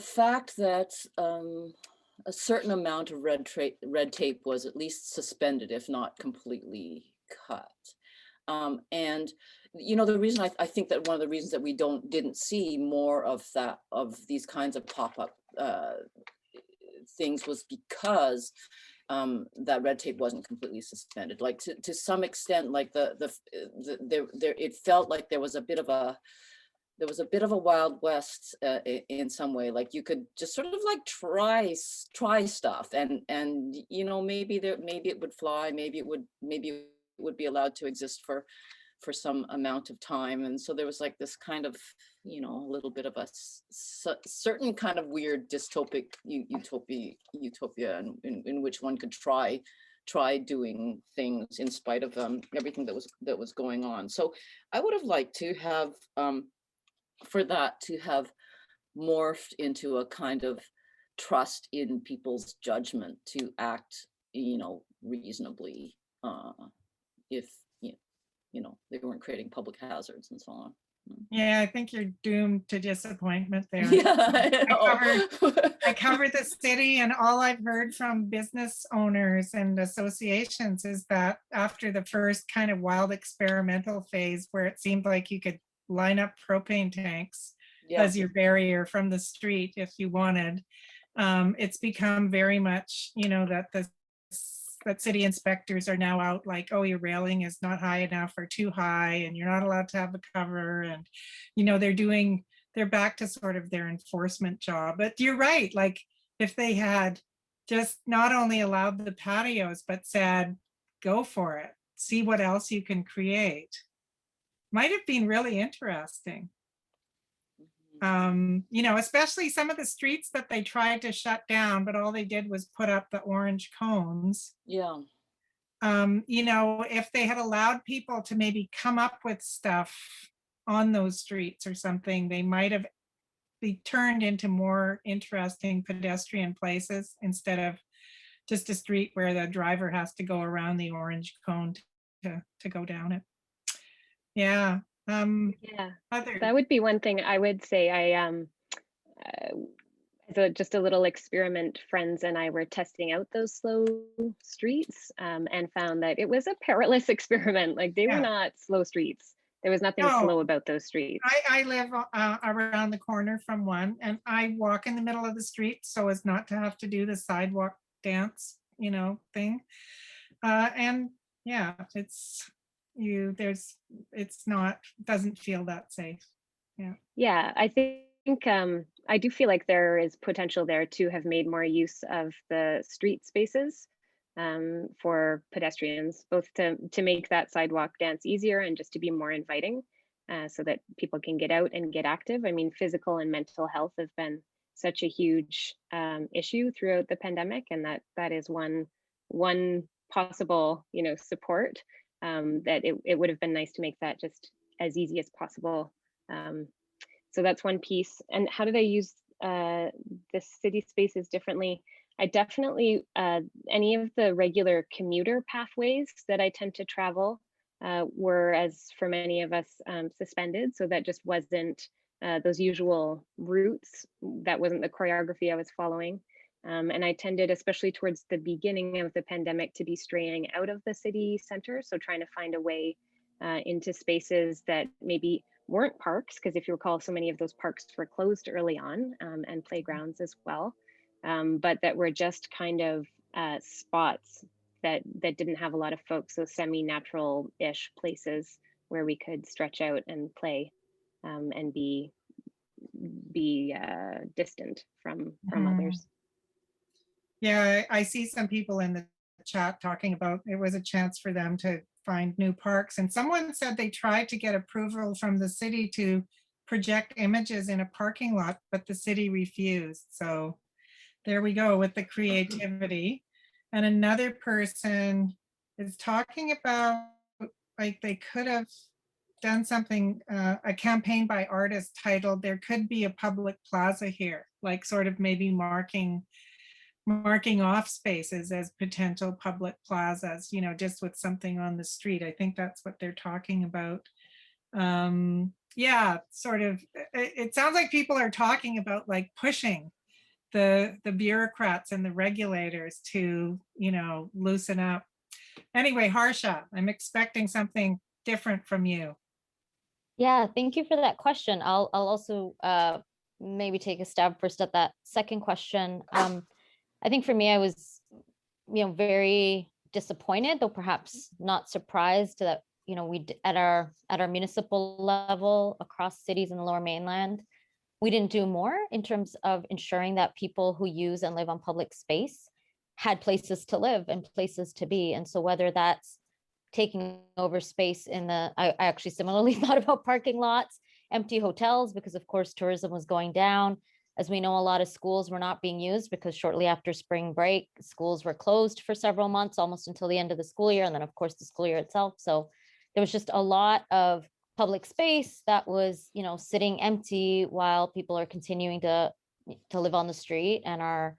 fact that a certain amount of red tape was at least suspended, if not completely cut. And the reason I think that one of the reasons that we didn't see more of these kinds of pop-up things was because that red tape wasn't completely suspended. Like to some extent, like it felt like there was a bit of a Wild West in some way. Like you could just sort of like try stuff, and maybe it would fly, maybe it would be allowed to exist for some amount of time. And so there was like this kind of a little bit of a certain kind of weird dystopic utopia in which one could try doing things in spite of everything that was going on. So I would have liked to have for that to have morphed into a kind of trust in people's judgment to act, reasonably, if they weren't creating public hazards and so on. Yeah, I think you're doomed to disappointment there. Yeah, I covered the city, and all I've heard from business owners and associations is that after the first kind of wild experimental phase where it seemed like you could line up propane tanks as your barrier from the street if you wanted, it's become very much, that city inspectors are now out like, oh, your railing is not high enough or too high, and you're not allowed to have a cover. And, they're back to sort of their enforcement job. But you're right. Like if they had just not only allowed the patios, but said, go for it, see what else you can create, might have been really interesting. Especially some of the streets that they tried to shut down, but all they did was put up the orange cones. Yeah. you know, if they had allowed people to maybe come up with stuff on those streets or something, they might have be turned into more interesting pedestrian places instead of just a street where the driver has to go around the orange cone to go down it. Yeah. Yeah, Other. that would be one thing I would say. Just a little experiment, friends and I were testing out those slow streets and found that it was a perilous experiment. Like they were not slow streets. There was nothing slow about those streets. I live around the corner from one, and I walk in the middle of the street so as not to have to do the sidewalk dance, you know, thing. And yeah, it's not, doesn't feel that safe. Yeah. Yeah, I think I do feel like there is potential there to have made more use of the street spaces for pedestrians, both to make that sidewalk dance easier and just to be more inviting so that people can get out and get active. I mean, physical and mental health have been such a huge issue throughout the pandemic, and that is one possible, you know, support that it would have been nice to make that just as easy as possible. So that's one piece. And how did I use the city spaces differently? I definitely, any of the regular commuter pathways that I tend to travel were, as for many of us, suspended. So that just wasn't those usual routes. That wasn't the choreography I was following. And I tended, especially towards the beginning of the pandemic, to be straying out of the city center. So trying to find a way into spaces that maybe weren't parks, because if you recall, so many of those parks were closed early on, and playgrounds as well, but that were just kind of spots that didn't have a lot of folks, so semi-natural-ish places where we could stretch out and play and be distant from others. Yeah, I see some people in the chat talking about it was a chance for them to find new parks. And someone said they tried to get approval from the city to project images in a parking lot, but the city refused. So there we go with the creativity. And another person is talking about, like, they could have done something, a campaign by artists titled "There Could Be a Public Plaza Here," like sort of maybe marking off spaces as potential public plazas, you know, just with something on the street. I think that's what they're talking about. Yeah, sort of, it sounds like people are talking about like pushing the bureaucrats and the regulators to, you know, loosen up. Anyway, Harsha, I'm expecting something different from you. Yeah, thank you for that question. I'll also maybe take a stab first at that second question. I think for me, I was, you know, very disappointed, though perhaps not surprised that, you know, we at our municipal level across cities in the Lower Mainland, we didn't do more in terms of ensuring that people who use and live on public space had places to live and places to be. And so whether that's taking over space in the, I actually similarly thought about parking lots, empty hotels, because of course tourism was going down. As we know, a lot of schools were not being used because shortly after spring break, schools were closed for several months, almost until the end of the school year. And then of course the school year itself. So there was just a lot of public space that was, you know, sitting empty while people are continuing to live on the street and are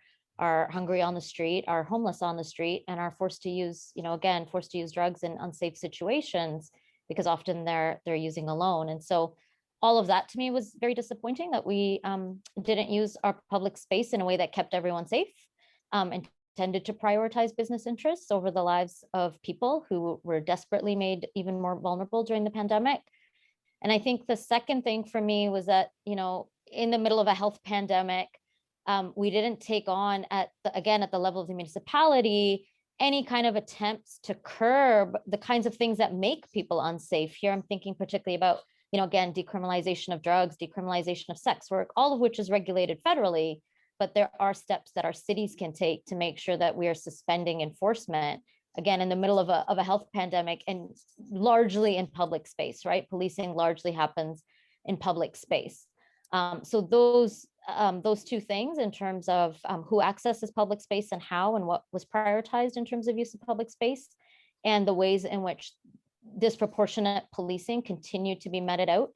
hungry on the street, are homeless on the street, and are forced to use, you know, again, forced to use drugs in unsafe situations because often they're using alone. And so all of that to me was very disappointing, that we didn't use our public space in a way that kept everyone safe and tended to prioritize business interests over the lives of people who were desperately made even more vulnerable during the pandemic. And I think the second thing for me was that, you know, in the middle of a health pandemic, we didn't take on again, at the level of the municipality, any kind of attempts to curb the kinds of things that make people unsafe. Here, I'm thinking particularly about, you know, again, decriminalization of drugs, decriminalization of sex work, all of which is regulated federally, but there are steps that our cities can take to make sure that we are suspending enforcement, again, in the middle of a health pandemic and largely in public space, right? Policing largely happens in public space. So those two things in terms of who accesses public space and how and what was prioritized in terms of use of public space and the ways in which disproportionate policing continued to be meted out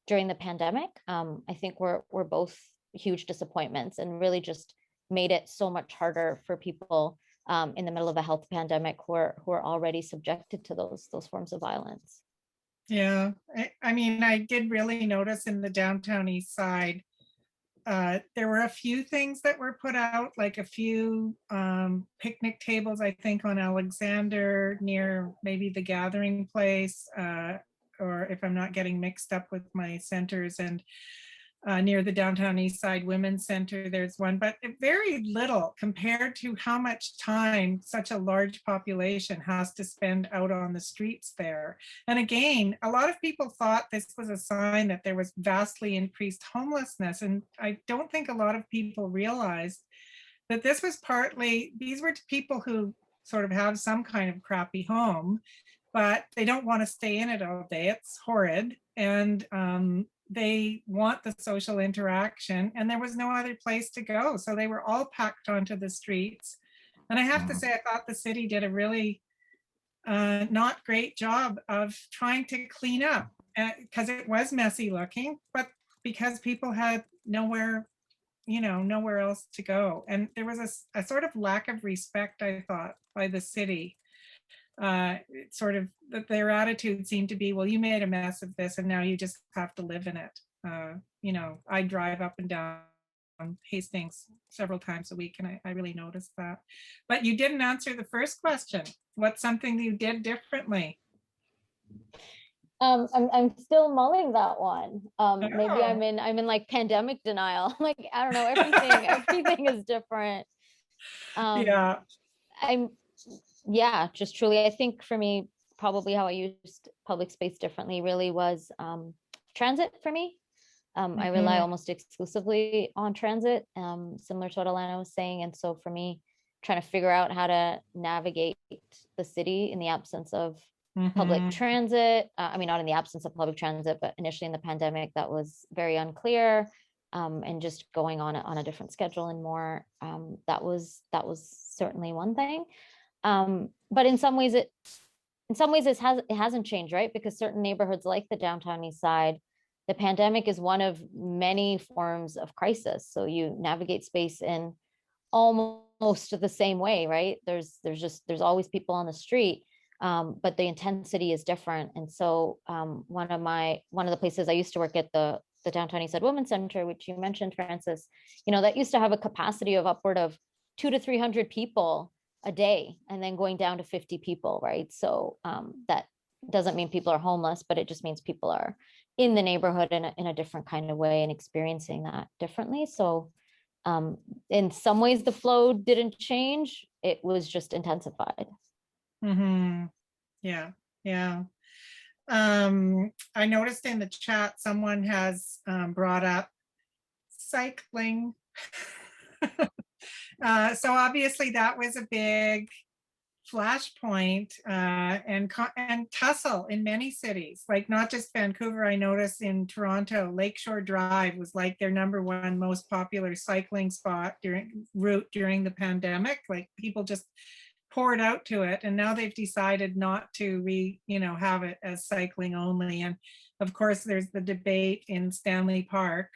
during the pandemic, I think were both huge disappointments and really just made it so much harder for people in the middle of a health pandemic who are already subjected to those forms of violence. Yeah, I mean, I did really notice in the downtown east side, there were a few things that were put out, like a few picnic tables, I think on Alexander near maybe the Gathering Place, or if I'm not getting mixed up with my centers, and near the downtown east side women's center, there's one, but very little compared to how much time such a large population has to spend out on the streets there. And again, a lot of people thought this was a sign that there was vastly increased homelessness. And I don't think a lot of people realized that this was partly, these were people who sort of have some kind of crappy home, but they don't want to stay in it all day. It's horrid. And they want the social interaction, and there was no other place to go. So they were all packed onto the streets. And I have to say, I thought the city did a really not great job of trying to clean up, because it was messy looking, but because people had nowhere else to go. And there was a sort of lack of respect, I thought, by the city. Sort of their attitude seemed to be, well, you made a mess of this and now you just have to live in it. I drive up and down Hastings several times a week, and I really noticed that. But you didn't answer the first question. What's something you did differently? I'm still mulling that one. Maybe Oh. I'm in like pandemic denial. Like, I don't know, everything is different. Yeah. Just truly, I think for me, probably how I used public space differently really was transit for me. I rely almost exclusively on transit, similar to what Alana was saying. And so for me, trying to figure out how to navigate the city in the absence of public transit, not in the absence of public transit, but initially in the pandemic, that was very unclear. And just going on a different schedule and more, that was certainly one thing. But in some ways it hasn't changed, right? Because certain neighborhoods like the downtown east side, the pandemic is one of many forms of crisis. So you navigate space in almost the same way, right? There's always people on the street, but the intensity is different. And so one of the places I used to work at, the Downtown East Side Women's Center, which you mentioned, Francis, that used to have a capacity of upward of 200 to 300 people a day, and then going down to 50 people, right? So that doesn't mean people are homeless, but it just means people are in the neighborhood in a different kind of way and experiencing that differently. So in some ways the flow didn't change, it was just intensified. Yeah. I noticed in the chat someone has brought up cycling. So obviously that was a big flashpoint and tussle in many cities, like not just Vancouver. I noticed in Toronto, Lakeshore Drive was like their #1 most popular cycling spot during the pandemic. Like people just poured out to it, and now they've decided not to have it as cycling only. And of course there's the debate in Stanley Park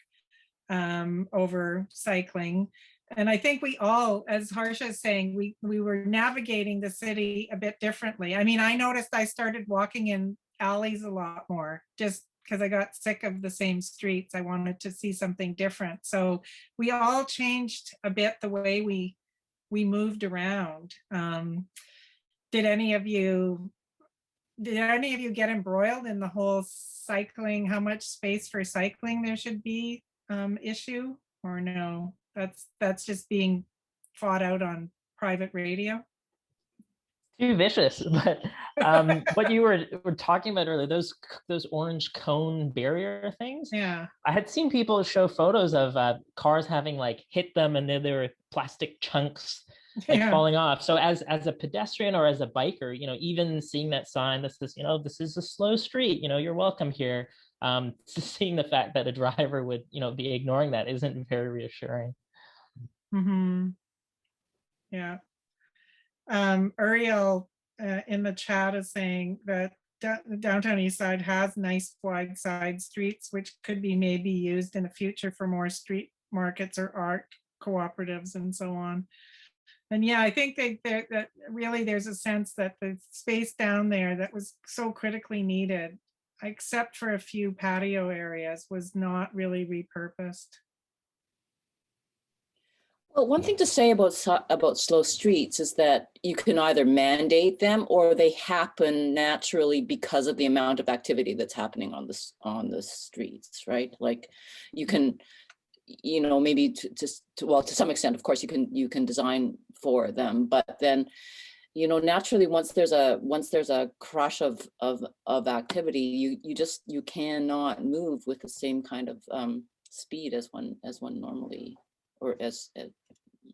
over cycling. And I think we all, as Harsha is saying, we were navigating the city a bit differently. I mean, I noticed I started walking in alleys a lot more just because I got sick of the same streets. I wanted to see something different. So we all changed a bit the way we moved around. Did any of you get embroiled in the whole cycling, how much space for cycling there should be issue, or no? That's just being fought out on private radio. Too vicious, but what you were talking about earlier, those orange cone barrier things. Yeah, I had seen people show photos of cars having like hit them, and there were plastic chunks like falling off. So as a pedestrian or as a biker, even seeing that sign that says, this is a slow street, you're welcome here. Seeing the fact that a driver would, be ignoring that isn't very reassuring. Yeah. Uriel in the chat is saying that downtown East Side has nice wide side streets, which could be maybe used in the future for more street markets or art cooperatives and so on. And yeah, I think that really there's a sense that the space down there that was so critically needed, except for a few patio areas, was not really repurposed. Well, one thing to say about slow streets is that you can either mandate them or they happen naturally because of the amount of activity that's happening on the streets, right? Like you can, you know, maybe to some extent, of course, you can design for them, but then, you know, naturally once there's a crush of activity, you cannot move with the same kind of speed as one normally, or as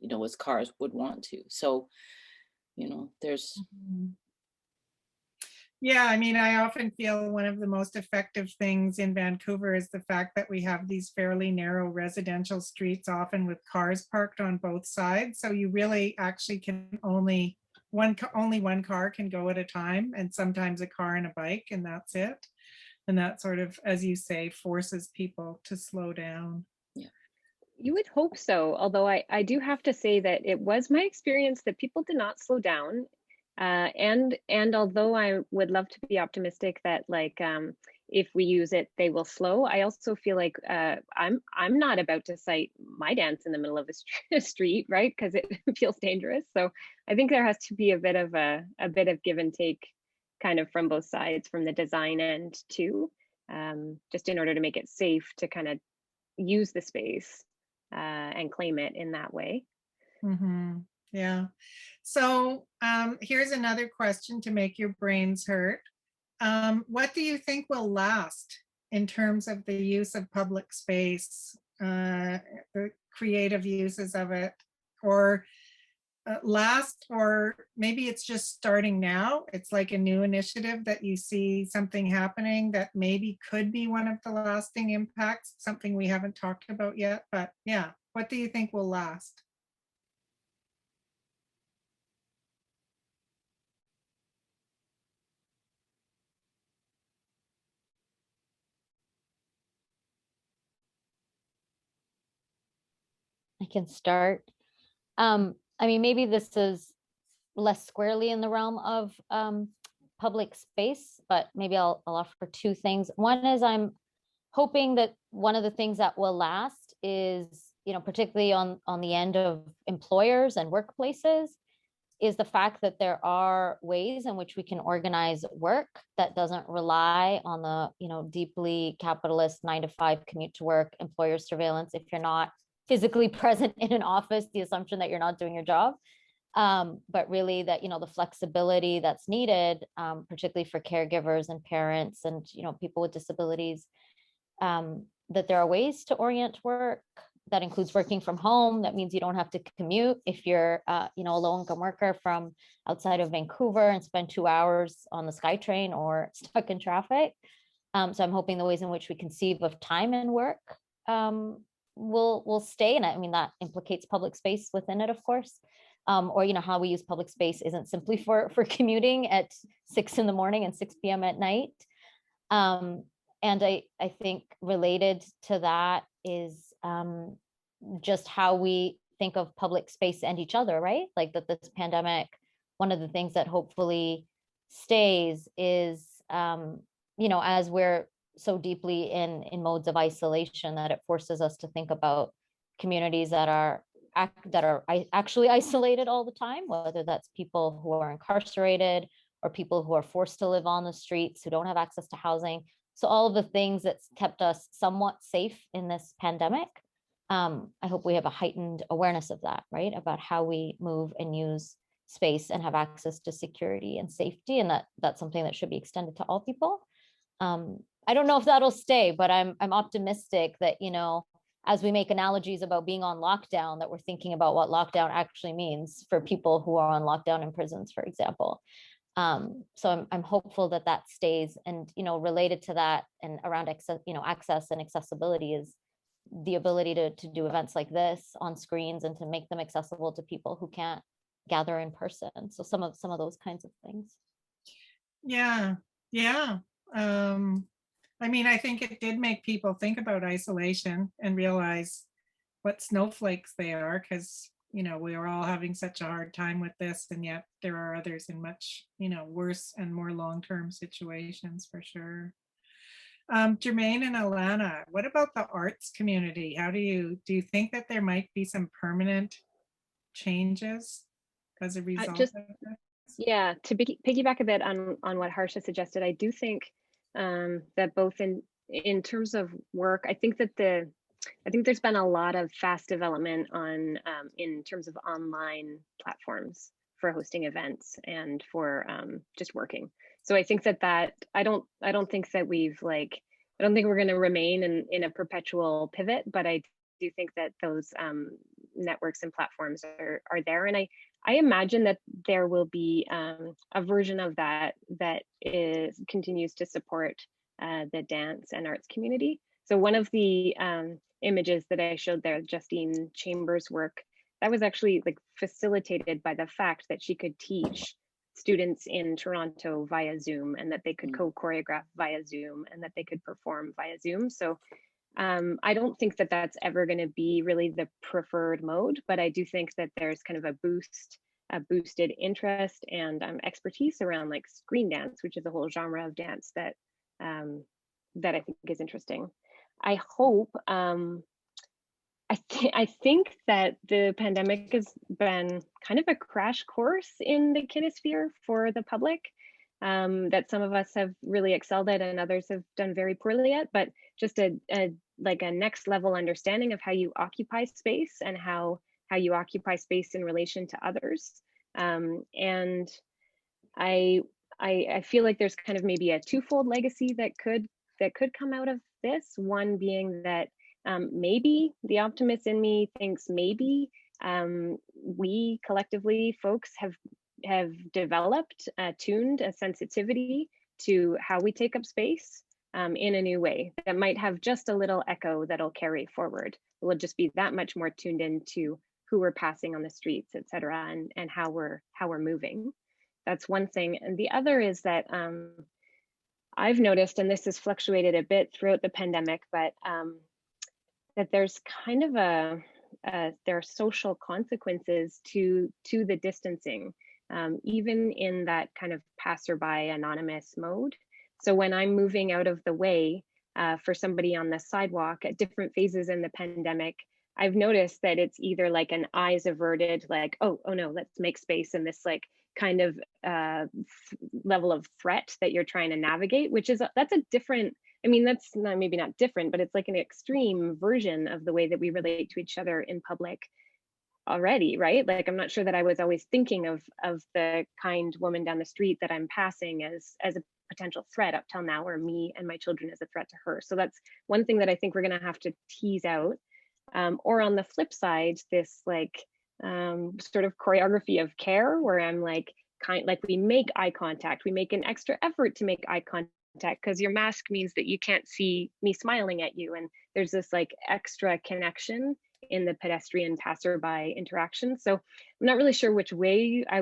you know, as cars would want to. So, you know, there's yeah, I mean, I often feel one of the most effective things in Vancouver is the fact that we have these fairly narrow residential streets, often with cars parked on both sides. So you really actually can only one car can go at a time, and sometimes a car and a bike, and that's it. And that sort of, as you say, forces people to slow down. You would hope so, although I do have to say that it was my experience that people did not slow down. And although I would love to be optimistic that like if we use it, they will slow, I also feel like I'm not about to cite my dance in the middle of a street, right? Because it feels dangerous. So I think there has to be a bit of give and take kind of from both sides, from the design end too, just in order to make it safe to kind of use the space and claim it in that way. Mm-hmm. Yeah. So here's another question to make your brains hurt. What do you think will last in terms of the use of public space, the creative uses of it, or last, or maybe it's just starting now? It's like a new initiative that you see something happening that maybe could be one of the lasting impacts, something we haven't talked about yet. But yeah, what do you think will last? I can start. I mean, maybe this is less squarely in the realm of public space, but maybe I'll offer two things. One is I'm hoping that one of the things that will last is, you know, particularly on the end of employers and workplaces, is the fact that there are ways in which we can organize work that doesn't rely on the, you know, deeply capitalist 9-to-5 commute to work, employer surveillance. If you're not physically present in an office, the assumption that you're not doing your job. But really that, you know, the flexibility that's needed, particularly for caregivers and parents and, you know, people with disabilities, that there are ways to orient work. That includes working from home. That means you don't have to commute if you're, you know, a low-income worker from outside of Vancouver and spend 2 hours on the SkyTrain or stuck in traffic. So I'm hoping the ways in which we conceive of time and work will stay in it. I mean, that implicates public space within it, of course. Or, you know, how we use public space isn't simply for commuting at 6 in the morning and 6 p.m. at night. And I think related to that is just how we think of public space and each other, right? Like that this pandemic, one of the things that hopefully stays is, you know, as we're so deeply in modes of isolation, that it forces us to think about communities that are actually isolated all the time, whether that's people who are incarcerated or people who are forced to live on the streets, who don't have access to housing. So all of the things that's kept us somewhat safe in this pandemic, I hope we have a heightened awareness of that, right? About how we move and use space and have access to security and safety, and that's something that should be extended to all people. I don't know if that'll stay, but I'm optimistic that, you know, as we make analogies about being on lockdown, that we're thinking about what lockdown actually means for people who are on lockdown in prisons, for example. So I'm hopeful that that stays. And, you know, related to that and around access and accessibility is the ability to do events like this on screens and to make them accessible to people who can't gather in person. So some of those kinds of things. Yeah, yeah. I mean, I think it did make people think about isolation and realize what snowflakes they are, because, you know, we are all having such a hard time with this, and yet there are others in much, you know, worse and more long-term situations for sure. Jermaine and Alana, what about the arts community? How do you think that there might be some permanent changes as a result Just, of this? yeah, to piggyback a bit on what Harsha suggested, I do think that both in terms of work, I think there's been a lot of fast development on in terms of online platforms for hosting events and for just working. So I think that I don't think that I don't think we're going to remain in a perpetual pivot, but I do think that those networks and platforms are there, and I imagine that there will be a version of that continues to support the dance and arts community. So one of the images that I showed there, Justine Chambers' work, that was actually like facilitated by the fact that she could teach students in Toronto via Zoom, and that they could co-choreograph via Zoom, and that they could perform via Zoom. So I don't think that that's ever going to be really the preferred mode, but I do think that there's kind of a boosted interest and expertise around like screen dance, which is a whole genre of dance that that I think is interesting. I hope, I think that the pandemic has been kind of a crash course in the kinesphere for the public, that some of us have really excelled at and others have done very poorly at, but just a next level understanding of how you occupy space and how you occupy space in relation to others. And I feel like there's kind of maybe a twofold legacy that could come out of this. One being that maybe the optimist in me thinks maybe we collectively, folks, have developed, tuned a sensitivity to how we take up space in a new way that might have just a little echo that'll carry forward. We'll just be that much more tuned into who we're passing on the streets, et cetera, and how we're moving. That's one thing. And the other is that I've noticed, and this has fluctuated a bit throughout the pandemic, but that there's kind of there are social consequences to the distancing, even in that kind of passerby anonymous mode. So when I'm moving out of the way for somebody on the sidewalk at different phases in the pandemic, I've noticed that it's either like an eyes averted, like, oh no, let's make space, in this like kind of level of threat that you're trying to navigate, which is, that's a different, I mean, that's not, maybe not different, but it's like an extreme version of the way that we relate to each other in public already, right? Like, I'm not sure that I was always thinking of the kind woman down the street that I'm passing as a potential threat up till now, or me and my children as a threat to her. So that's one thing that I think we're going to have to tease out. Or on the flip side, this like sort of choreography of care, where I'm like, we make eye contact, we make an extra effort to make eye contact because your mask means that you can't see me smiling at you, and there's this like extra connection in the pedestrian passerby interaction. So I'm not really sure which way I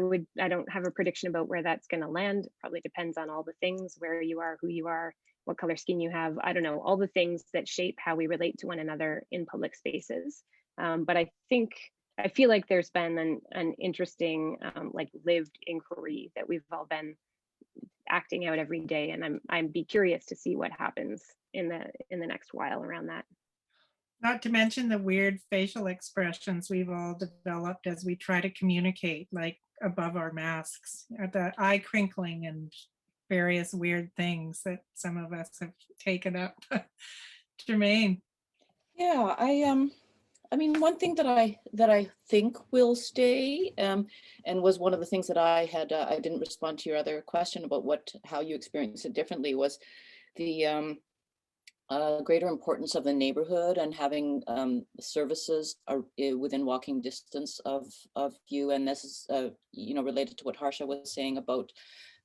don't have a prediction about where that's going to land. It probably depends on all the things, where you are, who you are, what color skin you have, I don't know, all the things that shape how we relate to one another in public spaces. But I feel like there's been an interesting like lived inquiry that we've all been acting out every day, and I'd be curious to see what happens in the next while around that. Not to mention the weird facial expressions we've all developed as we try to communicate, like above our masks, the eye crinkling and various weird things that some of us have taken up. Jermaine. Yeah, I mean, one thing that I think will stay, and was one of the things that I had, I didn't respond to your other question about how you experience it differently, was the greater importance of the neighborhood and having services within walking distance of you. And this is, related to what Harsha was saying about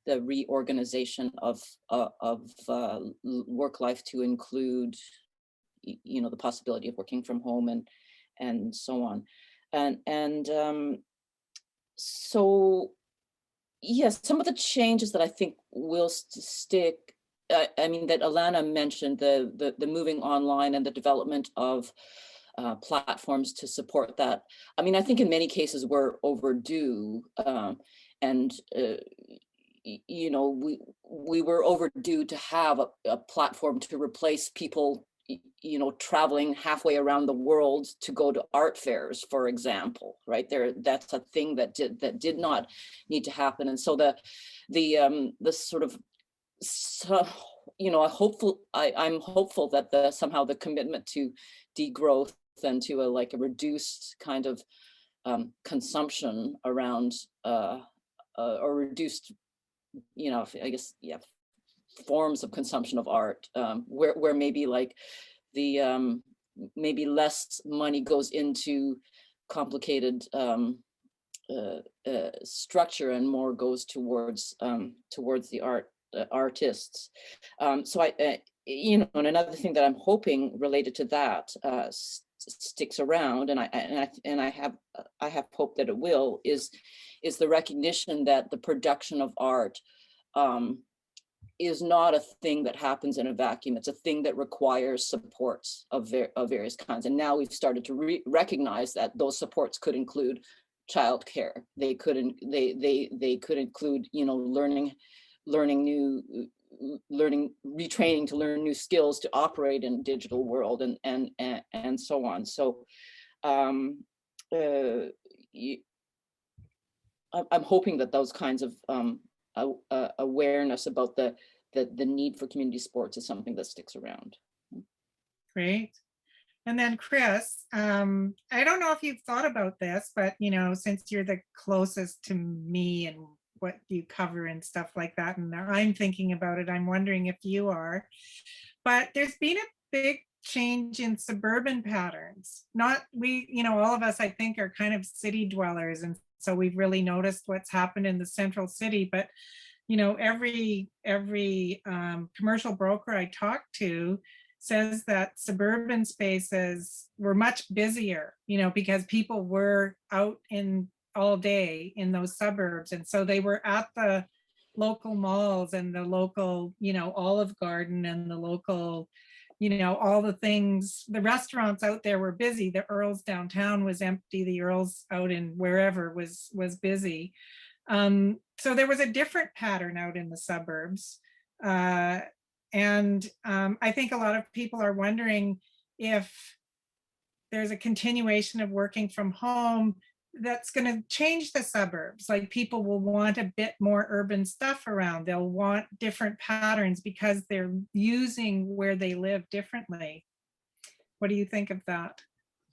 the reorganization of work life to include, the possibility of working from home and so on. And So yes, some of the changes that I think will stick, I mean, that Alana mentioned, the moving online and the development of platforms to support that. I mean, I think in many cases we're overdue, and you know, we were overdue to have a platform to replace people, you know, traveling halfway around the world to go to art fairs, for example, right there. That's a thing that did not need to happen. And so the sort of, so, you know, I'm hopeful that somehow the commitment to degrowth and to a reduced kind of consumption around or reduced, you know, I guess, yeah, forms of consumption of art, where maybe like the maybe less money goes into complicated structure and more goes towards the artists. So you know, and another thing that I'm hoping related to that sticks around, and I have hope that it will, is the recognition that the production of art is not a thing that happens in a vacuum. It's a thing that requires supports of various kinds. And now we've started to recognize that those supports could include childcare. They could include, you know, retraining to learn new skills to operate in a digital world, and so on. So I'm hoping that those kinds of awareness about the need for community sports is something that sticks around. Great. And then Chris, I don't know if you've thought about this, but you know, since you're the closest to me and what you cover and stuff like that, and I'm thinking about it, I'm wondering if you are. But there's been a big change in suburban patterns. You know, all of us, I think, are kind of city dwellers, and so we've really noticed what's happened in the central city. But you know, every commercial broker I talk to says that suburban spaces were much busier, you know, because people were out in all day in those suburbs, and so they were at the local malls and the local, you know, Olive Garden and the local, you know, all the things. The restaurants out there were busy. The Earl's downtown was empty. The Earl's out in wherever was busy. So there was a different pattern out in the suburbs. And I think a lot of people are wondering if there's a continuation of working from home that's going to change the suburbs. Like people will want a bit more urban stuff around. They'll want different patterns because they're using where they live differently. What do you think of that?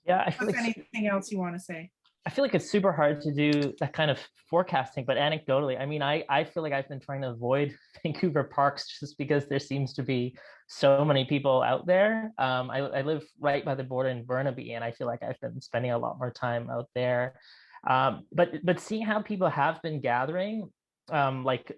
Yeah, I feel like anything else you want to say? I feel like it's super hard to do that kind of forecasting, but anecdotally, I mean, I feel like I've been trying to avoid Vancouver parks just because there seems to be so many people out there. I live right by the border in Burnaby, and I feel like I've been spending a lot more time out there. But seeing how people have been gathering, like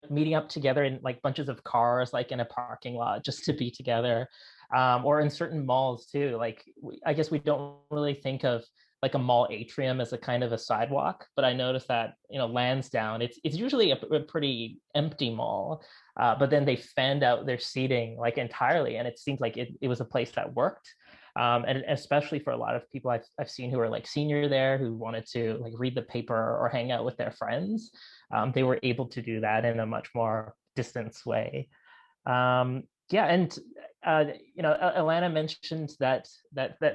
meeting up together in like bunches of cars, like in a parking lot, just to be together, or in certain malls too. Like I guess we don't really think of like a mall atrium as a kind of a sidewalk, but I noticed that, you know, Lansdowne, it's usually a pretty empty mall, but then they fanned out their seating like entirely, and it seemed like it was a place that worked. And especially for a lot of people I've seen who are like senior there, who wanted to like read the paper or hang out with their friends, they were able to do that in a much more distance way. Yeah, and you know, Alana mentioned that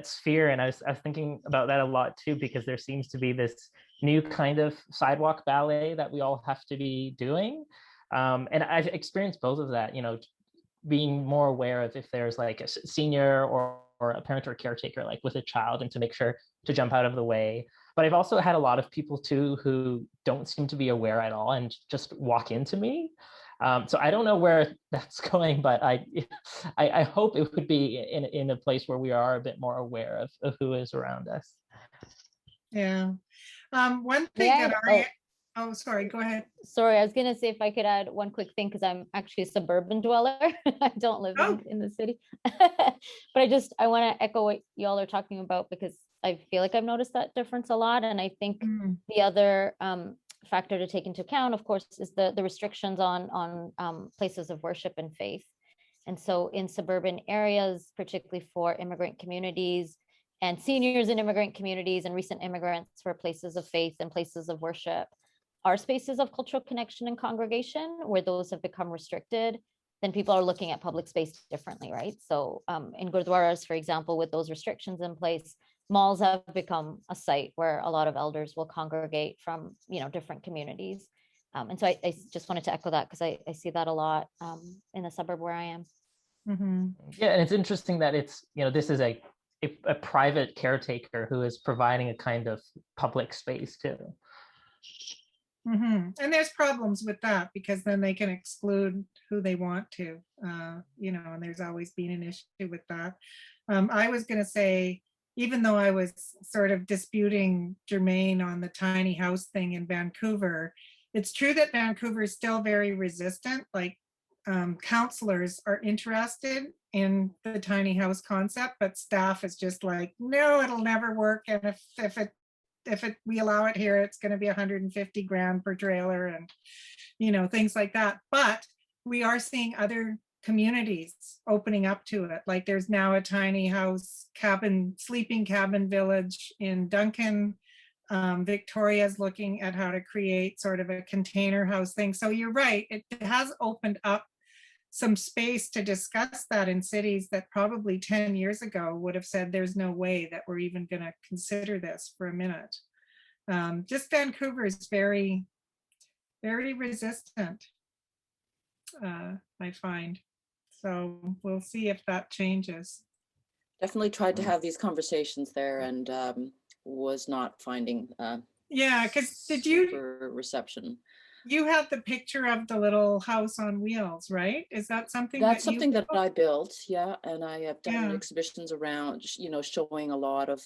sphere, and I was thinking about that a lot too, because there seems to be this new kind of sidewalk ballet that we all have to be doing, and I've experienced both of that. You know, being more aware of if there's like a senior or a parent or caretaker like with a child, and to make sure to jump out of the way. But I've also had a lot of people too who don't seem to be aware at all and just walk into me. So I don't know where that's going, but I hope it would be in a place where we are a bit more aware of who is around us. Yeah. One thing that Oh, sorry, go ahead. Sorry, I was gonna say if I could add one quick thing, because I'm actually a suburban dweller. I don't live Oh. in the city. But I want to echo what y'all are talking about, because I feel like I've noticed that difference a lot. And I think the other factor to take into account, of course, is the restrictions on places of worship and faith. And so in suburban areas, particularly for immigrant communities and seniors in immigrant communities and recent immigrants for places of faith and places of worship, are spaces of cultural connection and congregation. Where those have become restricted, then people are looking at public space differently, right? So in Gurdwaras, for example, with those restrictions in place, malls have become a site where a lot of elders will congregate from, different communities. And so I just wanted to echo that, because I see that a lot in the suburb where I am. Yeah, and it's interesting that it's, this is a private caretaker who is providing a kind of public space too. And there's problems with that, because then they can exclude who they want to, and there's always been an issue with that. I was going to say, even though I was sort of disputing Jermaine on the tiny house thing in Vancouver, it's true that Vancouver is still very resistant. Like counselors are interested in the tiny house concept, but staff is just like, no, it'll never work. And if we allow it here, it's going to be 150 grand per trailer and, things like that. But we are seeing other communities opening up to it. Like there's now a tiny house sleeping cabin village in Duncan. Victoria's looking at how to create sort of a container house thing. So you're right, it has opened up some space to discuss that in cities that probably 10 years ago would have said there's no way that we're even going to consider this for a minute. Just Vancouver is very, very resistant, I find. So we'll see if that changes. Definitely tried to have these conversations there and was not finding yeah, because reception. You have the picture of the little house on wheels, right? Is that something that's something that I built? Yeah, and I have done Yeah. exhibitions around, showing a lot of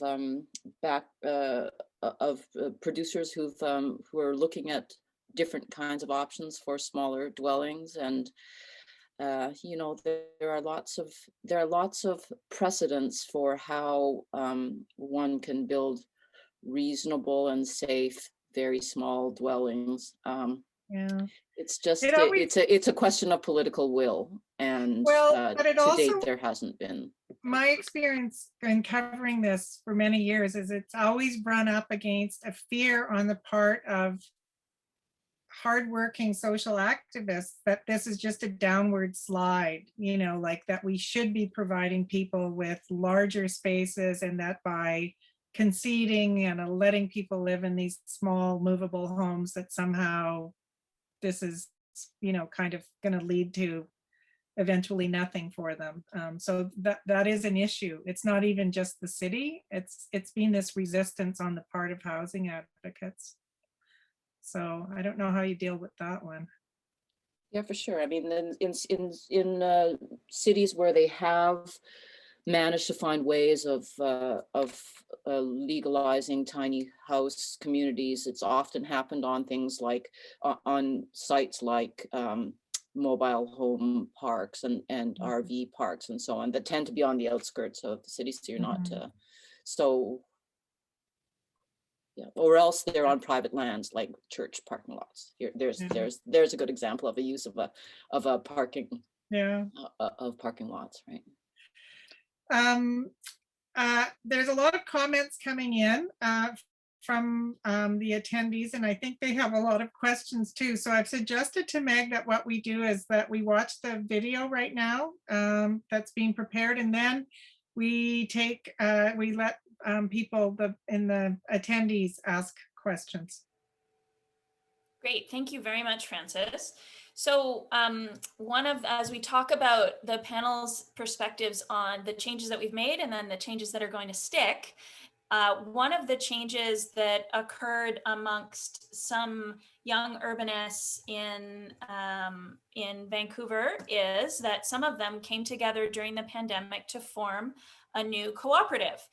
producers who are looking at different kinds of options for smaller dwellings, and there are lots of precedents for how one can build reasonable and safe, very small dwellings. Yeah, it's just it's a question of political will, and but to date there hasn't been. My experience in covering this for many years is it's always run up against a fear on the part of hardworking social activists that this is just a downward slide, like that we should be providing people with larger spaces, and that by conceding and letting people live in these small movable homes that somehow this is, kind of going to lead to eventually nothing for them. So that is an issue. It's not even just the city. It's been this resistance on the part of housing advocates. So I don't know how you deal with that one. Yeah, for sure. I mean, in cities where they have managed to find ways of legalizing tiny house communities, it's often happened on things like on sites like mobile home parks and RV parks and so on, that tend to be on the outskirts of the city, so you're not yeah, or else they're on private lands like church parking lots. There's a good example of a use of a parking of parking lots, right? There's a lot of comments coming in from the attendees, and I think they have a lot of questions too. So I've suggested to Meg that what we do is that we watch the video right now that's being prepared, and then we let people in the attendees ask questions. Great, thank you very much, Frances. So as we talk about the panel's perspectives on the changes that we've made and then the changes that are going to stick, one of the changes that occurred amongst some young urbanists in Vancouver is that some of them came together during the pandemic to form a new cooperative.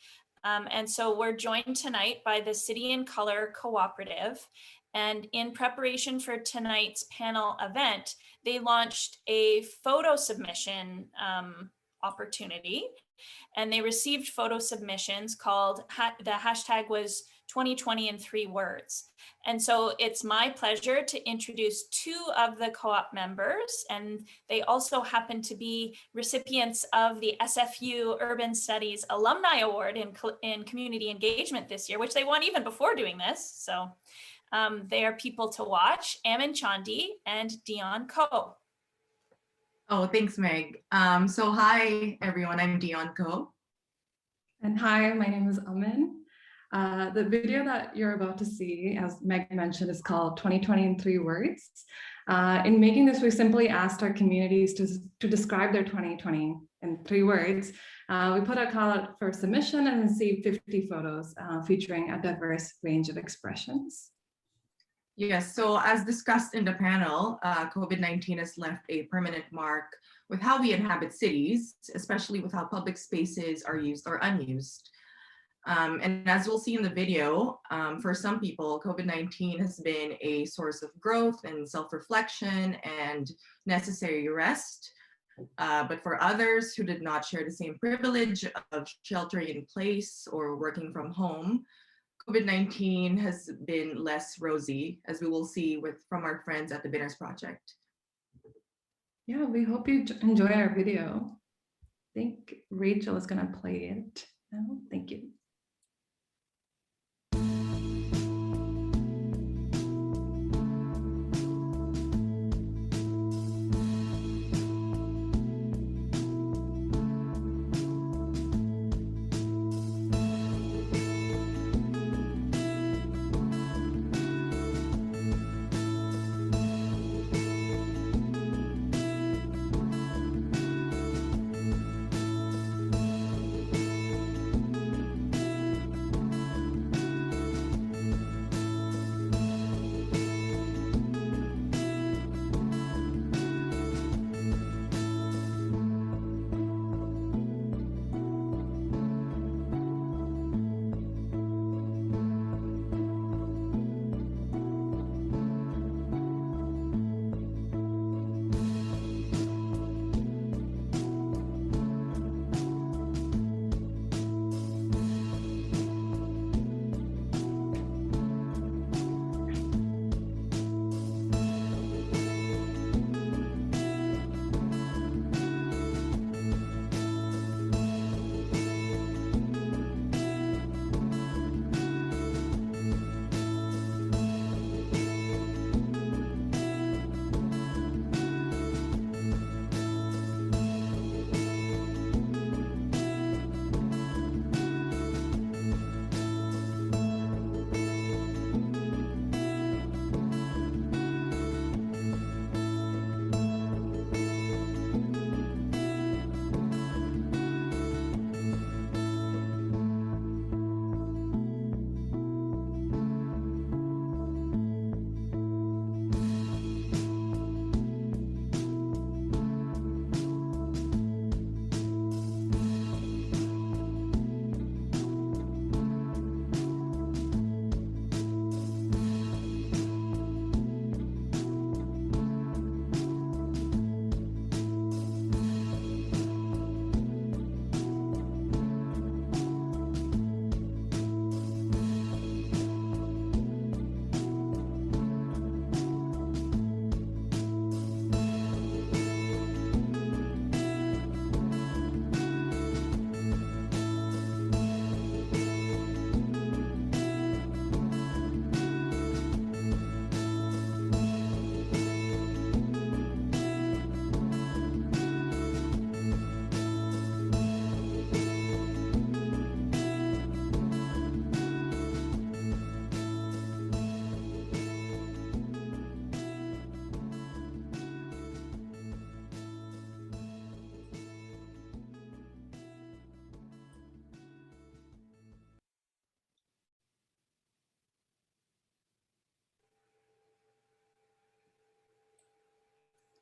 And so we're joined tonight by the City in Color Cooperative. And in preparation for tonight's panel event, they launched a photo submission opportunity, and they received photo submissions called, the hashtag was 2020 in 3 words. And so it's my pleasure to introduce 2 of the co-op members, and they also happen to be recipients of the SFU Urban Studies Alumni Award in Community Engagement this year, which they won even before doing this. So they are people to watch, Amin Chandi and Dion Ko. Oh, thanks, Meg. So hi, everyone. I'm Dion Ko. And hi, my name is Amin. The video that you're about to see, as Meg mentioned, is called 2020 in 3 words. In making this, we simply asked our communities to describe their 2020 in 3 words. We put a call out for submission and received 50 photos featuring a diverse range of expressions. Yes, so as discussed in the panel, COVID-19 has left a permanent mark with how we inhabit cities, especially with how public spaces are used or unused. And as we'll see in the video, for some people, COVID-19 has been a source of growth and self-reflection and necessary rest. But for others who did not share the same privilege of sheltering in place or working from home, COVID-19 has been less rosy, as we will see from our friends at the Binners Project. Yeah, we hope you enjoy our video. I think Rachel is going to play it now. Thank you.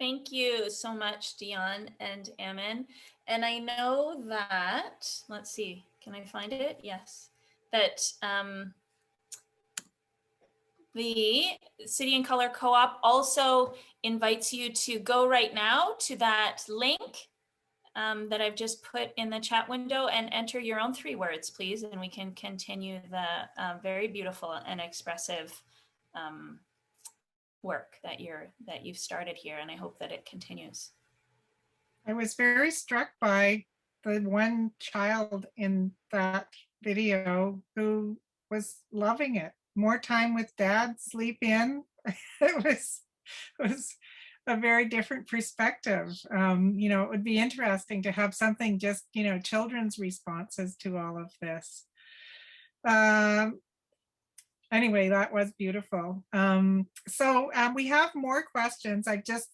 Thank you so much, Dion and Amin. And I know that, let's see, can I find it? Yes, that the City and Color Co-op also invites you to go right now to that link that I've just put in the chat window and enter your own 3 words, please, and we can continue the very beautiful and expressive work that you've started here, and I hope that it continues. I was very struck by the one child in that video who was loving it. More time with dad, sleep in. It was a very different perspective. You know, it would be interesting to have something just, you know, children's responses to all of this. Anyway, that was beautiful. So we have more questions. I just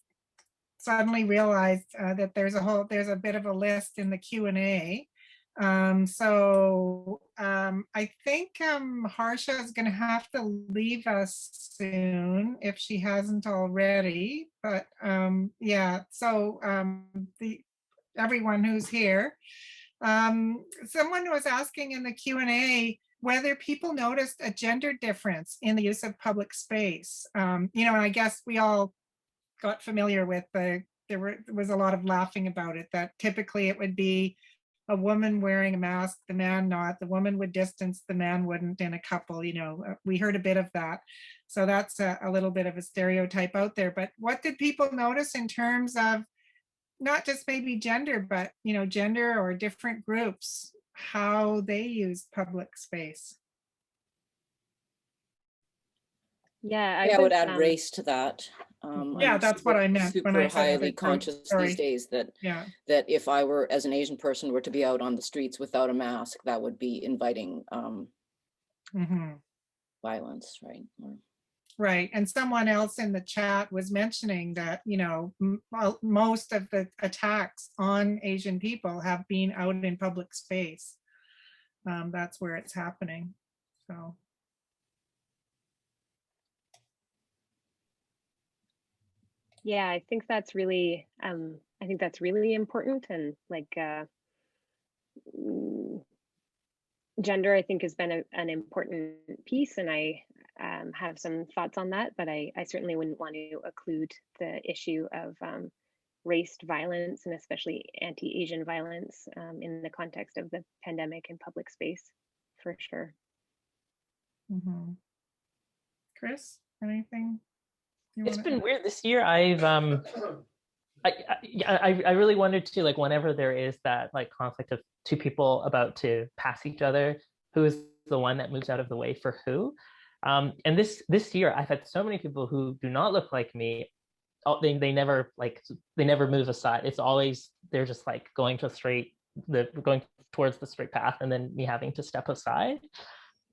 suddenly realized that there's a bit of a list in the Q&A. I think Harsha is going to have to leave us soon if she hasn't already. But yeah, so everyone who's here, someone was asking in the Q&A whether people noticed a gender difference in the use of public space. You know, and I guess we all got familiar with there was a lot of laughing about it, that typically it would be a woman wearing a mask, the man not, the woman would distance, the man wouldn't in a couple, you know, we heard a bit of that. So that's a little bit of a stereotype out there. But what did people notice in terms of not just maybe gender, but, you know, gender or different groups, how they use public space? Yeah, I would add race to that. Yeah, that's what I meant when I super said highly conscious these days that that if I were, as an Asian person, were to be out on the streets without a mask, that would be inviting violence, right? Right, and someone else in the chat was mentioning that, you know, most of the attacks on Asian people have been out in public space. That's where it's happening. So. Yeah, I think that's really important, and like gender, I think, has been an important piece, and I have some thoughts on that, but I certainly wouldn't want to occlude the issue of race violence, and especially anti-Asian violence in the context of the pandemic in public space, for sure. Chris, anything? It's been weird this year. I really wanted to, like, whenever there is that like conflict of 2 people about to pass each other, who is the one that moves out of the way for who? And this year, I've had so many people who do not look like me. They never move aside. It's always, they're just like going towards the straight path, and then me having to step aside.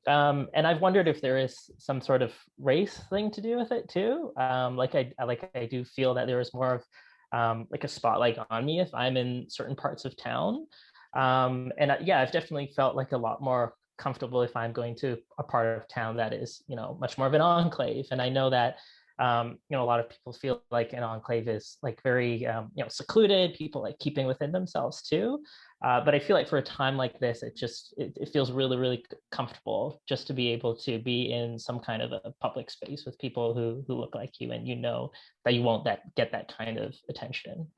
And I've wondered if there is some sort of race thing to do with it too. Like I do feel that there is more of like a spotlight on me if I'm in certain parts of town. Yeah, I've definitely felt like a lot more comfortable if I'm going to a part of town that is, you know, much more of an enclave. And I know that you know, a lot of people feel like an enclave is like very you know, secluded, people like keeping within themselves too. But I feel like for a time like this, it feels really, really comfortable just to be able to be in some kind of a public space with people who look like you, and you know that you won't get that kind of attention.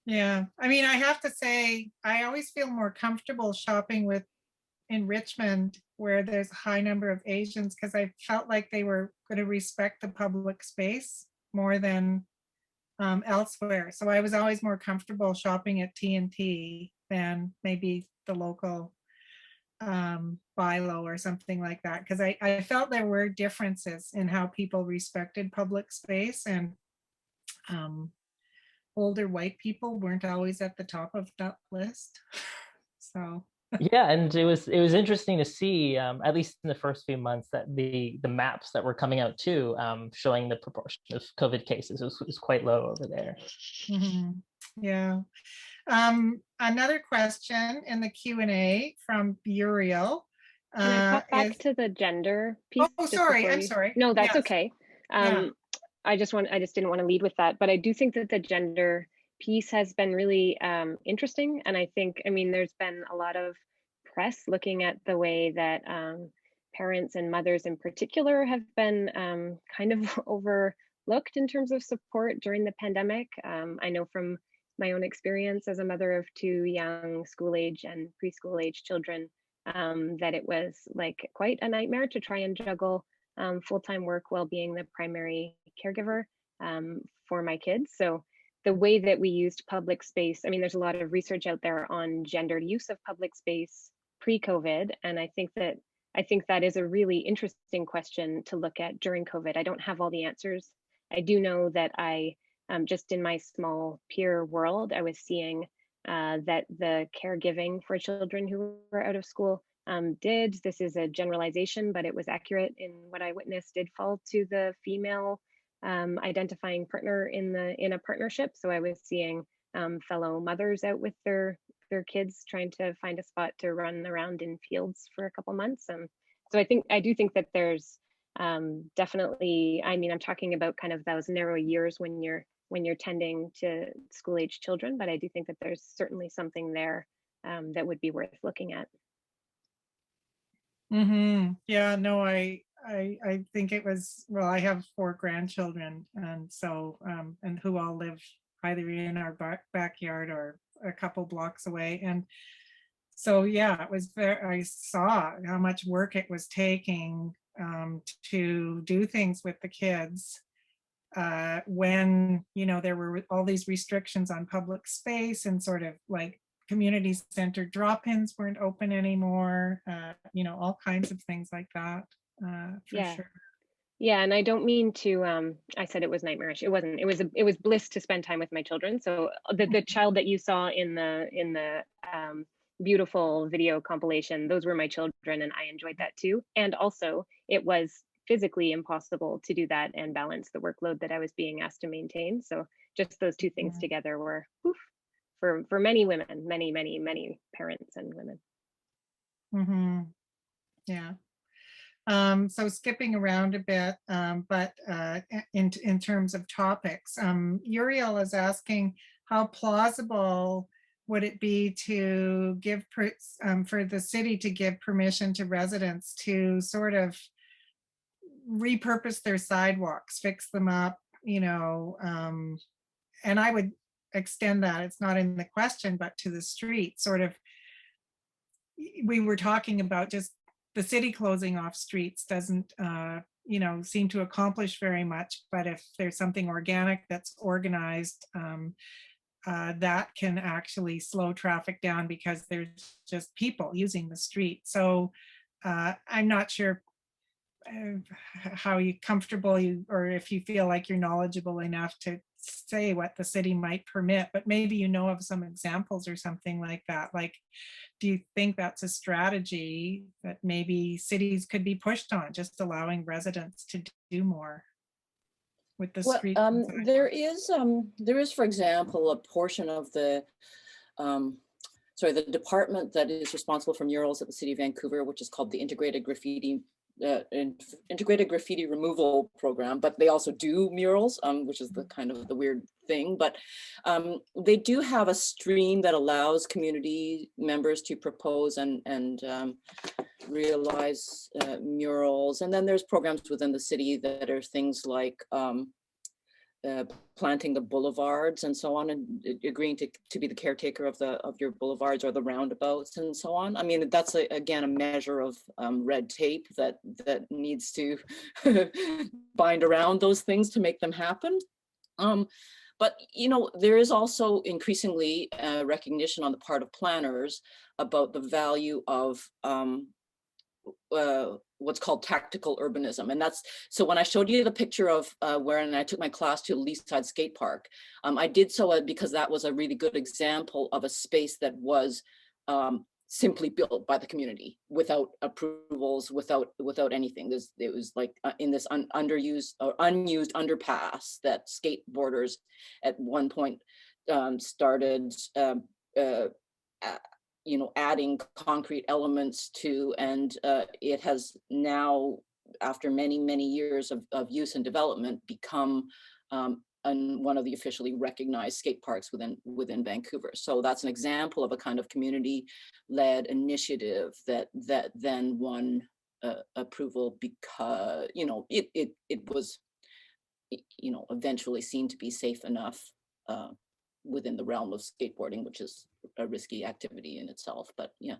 Yeah, I mean, I have to say, I always feel more comfortable shopping in Richmond, where there's a high number of Asians, because I felt like they were going to respect the public space more than elsewhere. So I was always more comfortable shopping at T&T than maybe the local Beulah or something like that, because I felt there were differences in how people respected public space, and older white people weren't always at the top of that list. So yeah, and it was interesting to see, at least in the first few months, that the maps that were coming out too, showing the proportion of COVID cases was quite low over there. Yeah. Another question in the Q&A from Burial. Can I pop back to the gender piece? Oh, sorry, I'm sorry. No, that's okay. I just didn't want to lead with that, but I do think that the gender piece has been really interesting. And I think, I mean, there's been a lot of press looking at the way that parents and mothers in particular have been kind of overlooked in terms of support during the pandemic. I know from my own experience as a mother of two young school age and preschool age children that it was like quite a nightmare to try and juggle full-time work while being the primary caregiver for my kids. So the way that we used public space, I mean, there's a lot of research out there on gendered use of public space pre-COVID, and I think that is a really interesting question to look at during COVID. I don't have all the answers. I do know that I, just in my small peer world, I was seeing that the caregiving for children who were out of school this is a generalization, but it was accurate in what I witnessed, did fall to the female identifying partner in a partnership. So I was seeing fellow mothers out with their kids trying to find a spot to run around in fields for a couple months. So I do think that there's definitely, I mean, I'm talking about kind of those narrow years when you're tending to school age children, but I do think that there's certainly something there that would be worth looking at. Yeah, no, I think it was, well, I have 4 grandchildren, and so and who all live either in our backyard or a couple blocks away, and so yeah, it was I saw how much work it was taking to do things with the kids when, you know, there were all these restrictions on public space, and sort of like community center drop-ins weren't open anymore, you know, all kinds of things like that, for sure. Yeah, and I don't mean to, I said it was nightmarish. It wasn't. It was bliss to spend time with my children. So the child that you saw in the beautiful video compilation, those were my children, and I enjoyed that too. And also, it was physically impossible to do that and balance the workload that I was being asked to maintain. So just those two things together were for many women, many parents and women. Yeah. So skipping around a bit, but in terms of topics, Uriel is asking, how plausible would it be to give for the city to give permission to residents to sort of repurpose their sidewalks, fix them up, you know, and I would extend that, it's not in the question, but to the street, sort of, we were talking about just the city closing off streets doesn't, you know, seem to accomplish very much, but if there's something organic that's organized, that can actually slow traffic down because there's just people using the street. So I'm not sure how comfortable you, or if you feel like you're knowledgeable enough to say what the city might permit, but maybe you know of some examples or something like that. Like, do you think that's a strategy that maybe cities could be pushed on, just allowing residents to do more with the street? There is, for example, a portion of the the department that is responsible for murals at the City of Vancouver, which is called the Integrated Graffiti Removal Program, but they also do murals, which is the kind of the weird thing. But they do have a stream that allows community members to propose and realize murals. And then there's programs within the city that are things like planting the boulevards and so on, and agreeing to be the caretaker of your boulevards or the roundabouts and so on. I mean, that's again a measure of red tape that needs to bind around those things to make them happen. But you know, there is also increasingly recognition on the part of planners about the value of what's called tactical urbanism. And that's, so when I showed you the picture of when I took my class to the East Side Skate Park, I did so because that was a really good example of a space that was simply built by the community without approvals, without anything. It was like in this unused underpass that skateboarders at one point started you know, adding concrete elements to, and it has now, after many years of use and development, become one of the officially recognized skate parks within Vancouver. So that's an example of a kind of community-led initiative that then won approval because, it was, eventually seen to be safe enough within the realm of skateboarding, which is a risky activity in itself. But yeah.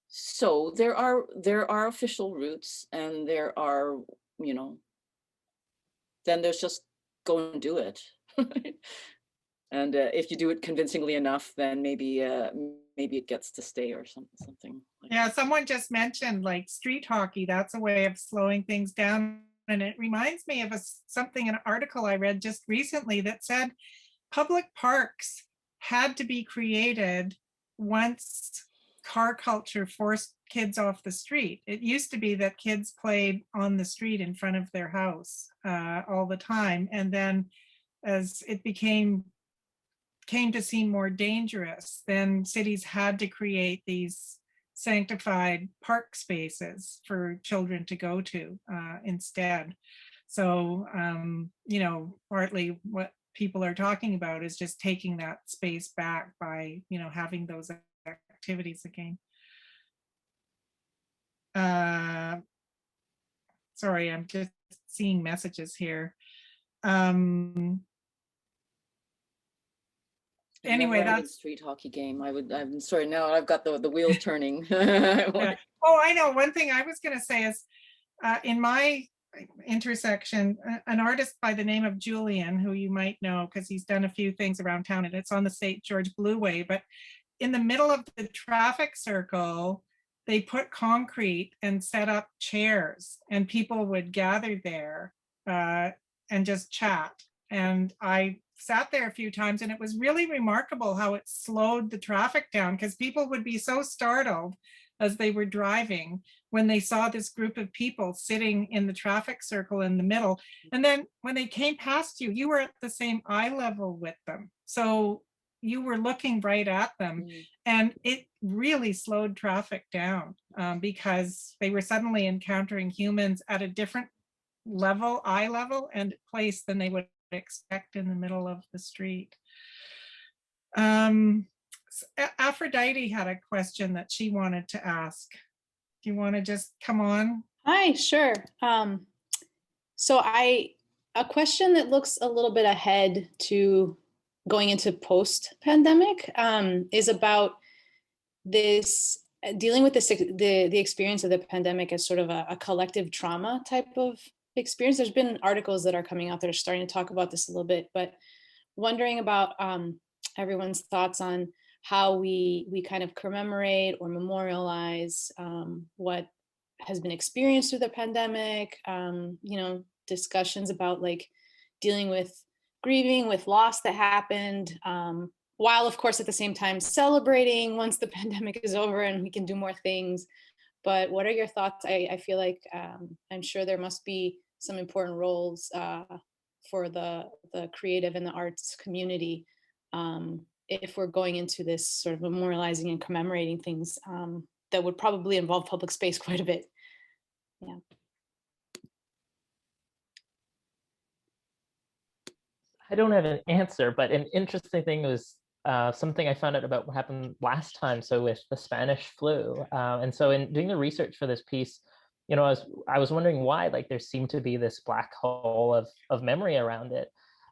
So there are official routes, and there are, then there's just go and do it. And if you do it convincingly enough, then maybe it gets to stay or something. Yeah, someone just mentioned like street hockey. That's a way of slowing things down. And it reminds me of something, an article I read just recently that said public parks had to be created once car culture forced kids off the street. It used to be that kids played on the street in front of their house all the time. And then as it came to seem more dangerous, then cities had to create these sanctified park spaces for children to go to instead. So, partly what people are talking about is just taking that space back by, having those activities again. Sorry, I'm just seeing messages here. Anyway, that's street hockey game. I'm sorry, now I've got the wheels turning. Yeah. Oh, I know. One thing I was going to say is in my intersection, an artist by the name of Julian, who you might know because he's done a few things around town, and it's on the St. George Blueway, but in the middle of the traffic circle, they put concrete and set up chairs, and people would gather there and just chat. And I sat there a few times, and it was really remarkable how it slowed the traffic down, because people would be so startled as they were driving when they saw this group of people sitting in the traffic circle in the middle. And then when they came past you, you were at the same eye level with them. So you were looking right at them, and it really slowed traffic down because they were suddenly encountering humans at a different level, eye level and place than they would expect in the middle of the street. Aphrodite had a question that she wanted to ask. Do you want to just come on? Hi, sure. So a question that looks a little bit ahead to going into post-pandemic is about this dealing with the experience of the pandemic as sort of a collective trauma type of experience. There's been articles that are coming out that are starting to talk about this a little bit, but wondering about everyone's thoughts on how we kind of commemorate or memorialize what has been experienced through the pandemic, discussions about like dealing with grieving, with loss that happened, while of course at the same time celebrating once the pandemic is over and we can do more things. But what are your thoughts? I feel like I'm sure there must be some important roles for the creative and the arts community if we're going into this sort of memorializing and commemorating things that would probably involve public space quite a bit. Yeah. I don't have an answer, but an interesting thing was something I found out about what happened last time. So with the Spanish flu, and so in doing the research for this piece, I was wondering why like there seemed to be this black hole of memory around it.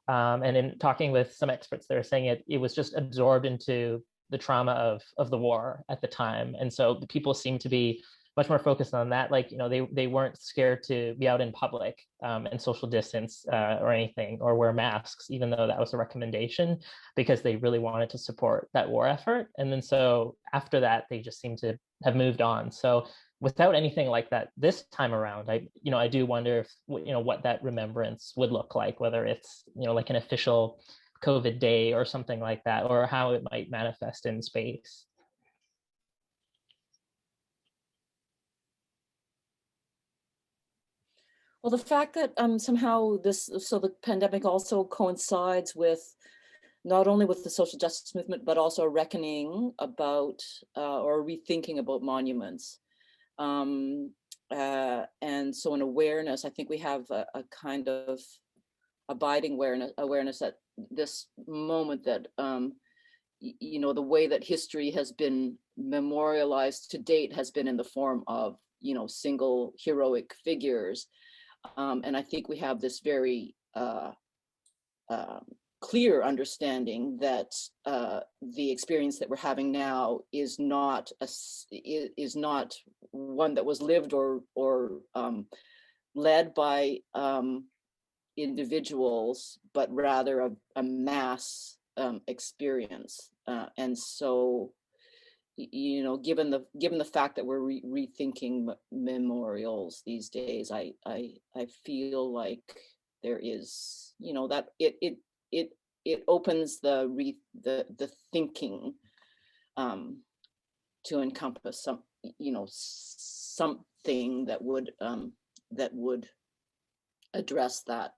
And in talking with some experts, they were saying it was just absorbed into the trauma of the war at the time, and so the people seem to be much more focused on that. Like, they weren't scared to be out in public and social distance or anything, or wear masks, even though that was a recommendation, because they really wanted to support that war effort. And then so after that, they just seem to have moved on. So without anything like that this time around, I do wonder if, what that remembrance would look like, whether it's, like an official COVID day or something like that, or how it might manifest in space. Well, the fact that somehow the pandemic also coincides with not only with the social justice movement, but also a reckoning about or rethinking about monuments. And so an awareness, I think we have a kind of abiding awareness at this moment that, the way that history has been memorialized to date has been in the form of, single heroic figures. And I think we have this very clear understanding that the experience that we're having now is not one that was lived or led by individuals, but rather a mass experience. And so, given the fact that we're rethinking memorials these days, I feel like there is, that it opens the thinking to encompass something that would address the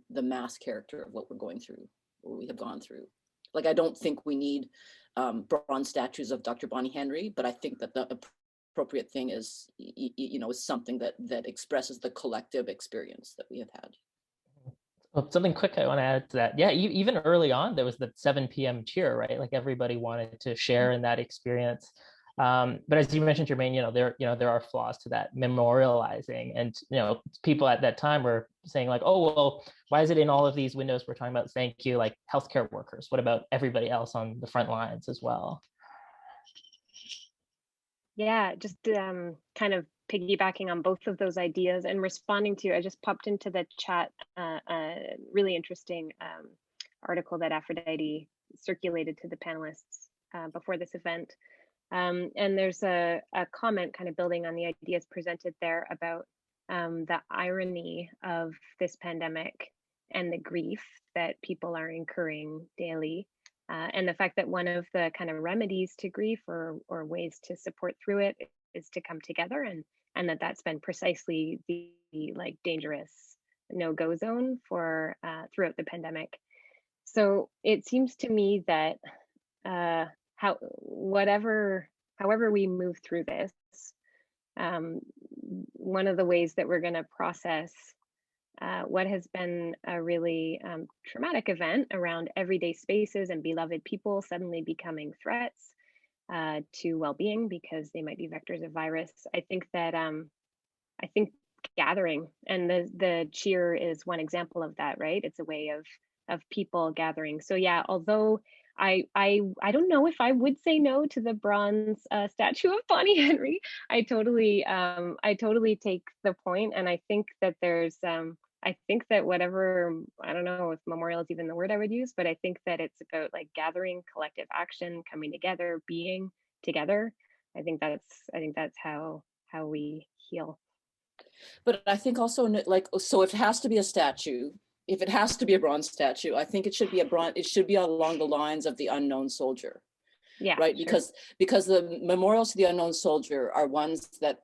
mass character of what we're going through, what we have gone through. Like, I don't think we need bronze statues of Dr. Bonnie Henry, but I think that the appropriate thing is, is something that expresses the collective experience that we have had. Well, something quick I want to add to that. Yeah, even early on, there was the 7 p.m. cheer, right? Like, everybody wanted to share in that experience. But as you mentioned, Jermaine, there are flaws to that memorializing, and people at that time were saying like, oh, well, why is it in all of these windows we're talking about thank you, like healthcare workers? What about everybody else on the front lines as well? Yeah, just kind of piggybacking on both of those ideas and responding to, I just popped into the chat a really interesting article that Aphrodite circulated to the panelists before this event. And there's a comment kind of building on the ideas presented there about the irony of this pandemic and the grief that people are incurring daily. And the fact that one of the kind of remedies to grief or ways to support through it is to come together, and that's been precisely the like dangerous no-go zone for throughout the pandemic. So it seems to me that however we move through this, one of the ways that we're going to process what has been a really traumatic event around everyday spaces and beloved people suddenly becoming threats to well-being because they might be vectors of virus. I think that I think gathering, and the cheer is one example of that, right? It's a way of people gathering. So yeah, although I don't know if I would say no to the bronze statue of Bonnie Henry. I totally take the point, and I think that there's I think that whatever, I don't know if memorial is even the word I would use, but I think that it's about like gathering, collective action, coming together, being together. I think that's how we heal. But I think also, like, so if it has to be a statue, if it has to be a bronze statue, I think it should be it should be along the lines of the unknown soldier. Yeah. Right. Sure. Because the memorials to the unknown soldier are ones that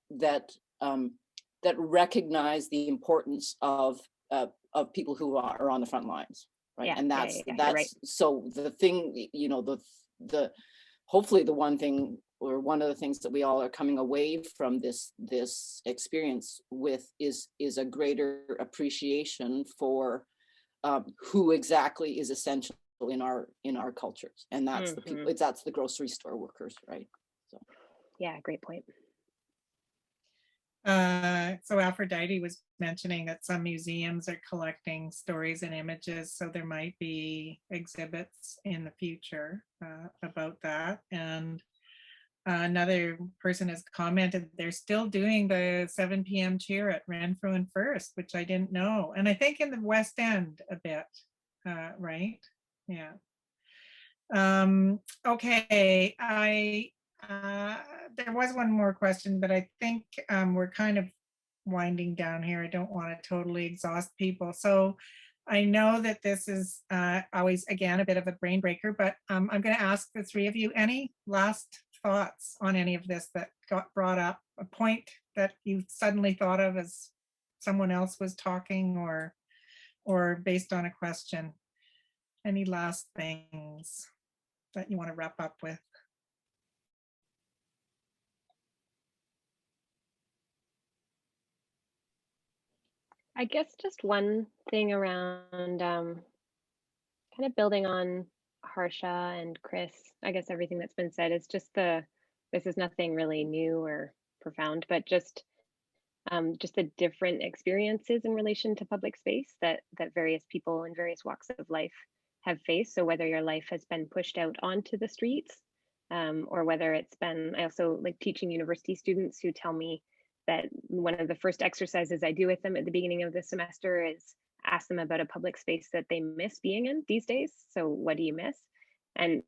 recognize the importance of people who are on the front lines. Right. Yeah, and that's right. So the thing, the hopefully the one thing, or one of the things that we all are coming away from this experience with is a greater appreciation for who exactly is essential in our cultures, and that's the people. That's the grocery store workers, right? So yeah, great point. So Aphrodite was mentioning that some museums are collecting stories and images, so there might be exhibits in the future about that. And another person has commented they're still doing the 7 p.m. cheer at Renfrew and First, which I didn't know. And I think in the West End a bit, right? Yeah. Okay, there was one more question, but I think we're kind of winding down here. I don't want to totally exhaust people. So I know that this is always, again, a bit of a brain breaker, but I'm going to ask the three of you, any last thoughts on any of this that got brought up, a point that you suddenly thought of as someone else was talking, or based on a question? Any last things that you want to wrap up with? I guess just one thing around kind of building on Harsha and Chris, I guess everything that's been said is just the this is nothing really new or profound, but just the different experiences in relation to public space that various people in various walks of life have faced. So whether your life has been pushed out onto the streets, or whether it's been, I also like teaching university students who tell me that one of the first exercises I do with them at the beginning of the semester is ask them about a public space that they miss being in these days. So what do you miss? And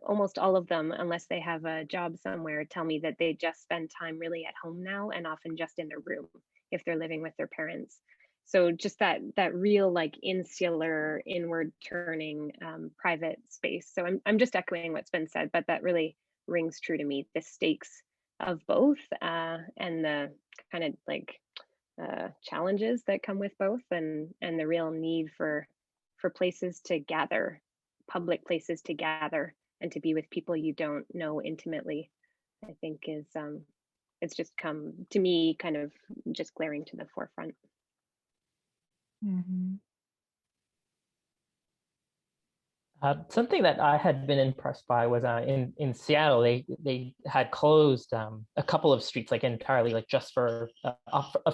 almost all of them, unless they have a job somewhere, tell me that they just spend time really at home now, and often just in their room if they're living with their parents. So just that real like insular, inward turning private space. So I'm just echoing what's been said, but that really rings true to me, the stakes of both and the kind of like challenges that come with both, and the real need for places to gather, public places to gather and to be with people you don't know intimately, I think is it's just come to me kind of just glaring to the forefront. Mhm. Something that I had been impressed by was in Seattle, they had closed a couple of streets like entirely, like just for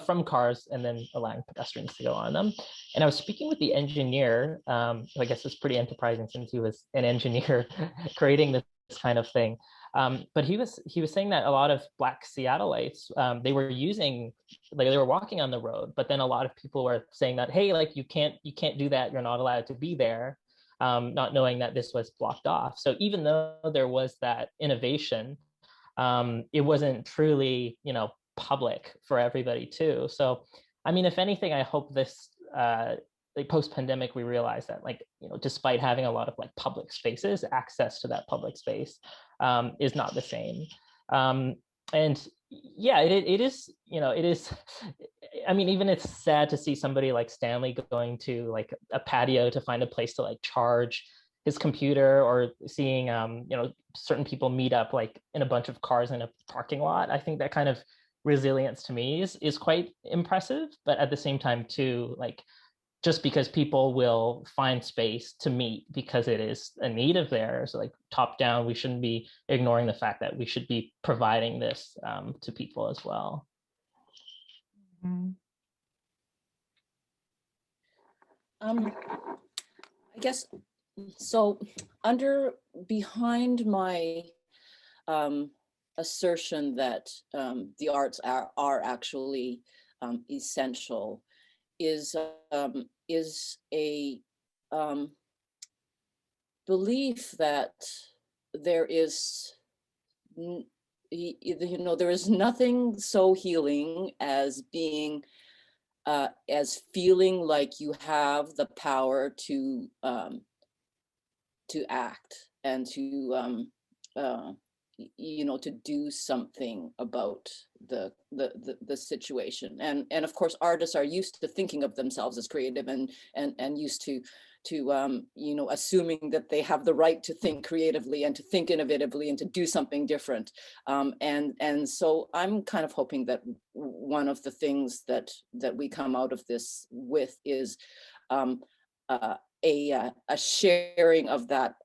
from cars, and then allowing pedestrians to go on them. And I was speaking with the engineer, who I guess is pretty enterprising since he was an engineer creating this kind of thing. But he was saying that a lot of Black Seattleites, they were using, like they were walking on the road, but then a lot of people were saying that, hey, like you can't do that, you're not allowed to be there. Not knowing that this was blocked off. So even though there was that innovation, it wasn't truly, public for everybody too. So, I mean, if anything, I hope this, like post-pandemic, we realize that, like, despite having a lot of like public spaces, access to that public space is not the same. And yeah, it is, it is, I mean, even it's sad to see somebody like Stanley going to like a patio to find a place to like charge his computer, or seeing, certain people meet up like in a bunch of cars in a parking lot. I think that kind of resilience to me is quite impressive, but at the same time too, like, just because people will find space to meet because it is a need of theirs, like top down, we shouldn't be ignoring the fact that we should be providing this to people as well. Mhm. I guess so. Behind my assertion that the arts are actually essential is a belief that there is, there is nothing so healing as being, as feeling like you have the power to act and to to do something about the situation. And of course, artists are used to thinking of themselves as creative and used to assuming that they have the right to think creatively and to think innovatively and to do something different. And so I'm kind of hoping that one of the things that we come out of this with is a sharing of that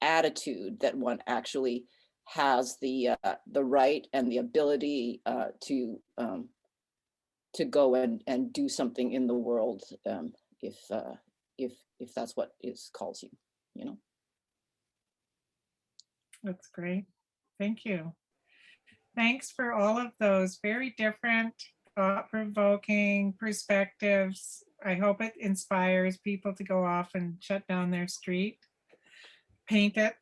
attitude that one actually has the right and the ability to go and do something in the world, if that's what calls you. That's great. Thank you. Thanks for all of those very different, thought-provoking perspectives. I hope it inspires people to go off and shut down their street, paint it,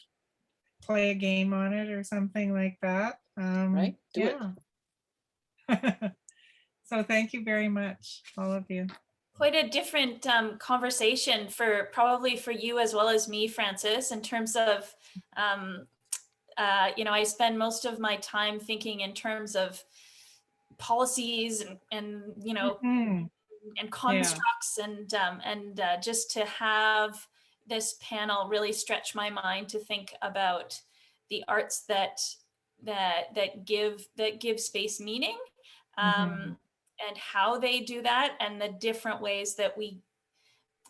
play a game on it or something like that. Right? Do it. So thank you very much, all of you. Quite a different conversation probably for you as well as me, Francis, in terms of, I spend most of my time thinking in terms of policies and and constructs, and just to have this panel really stretch my mind to think about the arts that give space meaning, and how they do that, and the different ways that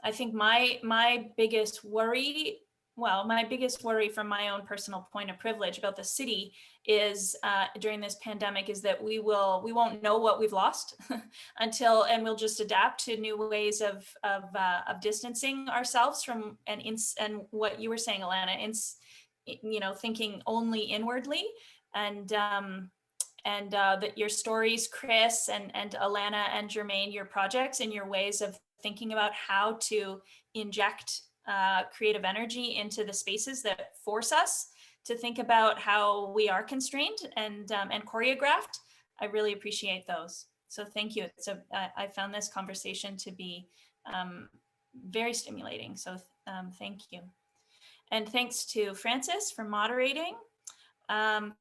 I think my biggest worry well, my biggest worry from my own personal point of privilege about the city is during this pandemic is that we won't know what we've lost and we'll just adapt to new ways of distancing ourselves from and what you were saying, Alana, thinking only inwardly, and that your stories, Chris and Alana and Jermaine, your projects and your ways of thinking about how to inject creative energy into the spaces that force us to think about how we are constrained and choreographed. I really appreciate those. So thank you. I found this conversation to be very stimulating. So thank you. And thanks to Francis for moderating.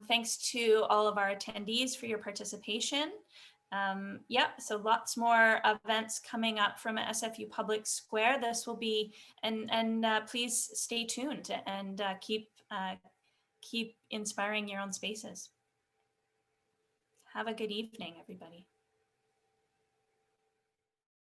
Thanks to all of our attendees for your participation. So lots more events coming up from SFU Public Square. This will be, and please stay tuned and keep inspiring your own spaces. Have a good evening, everybody.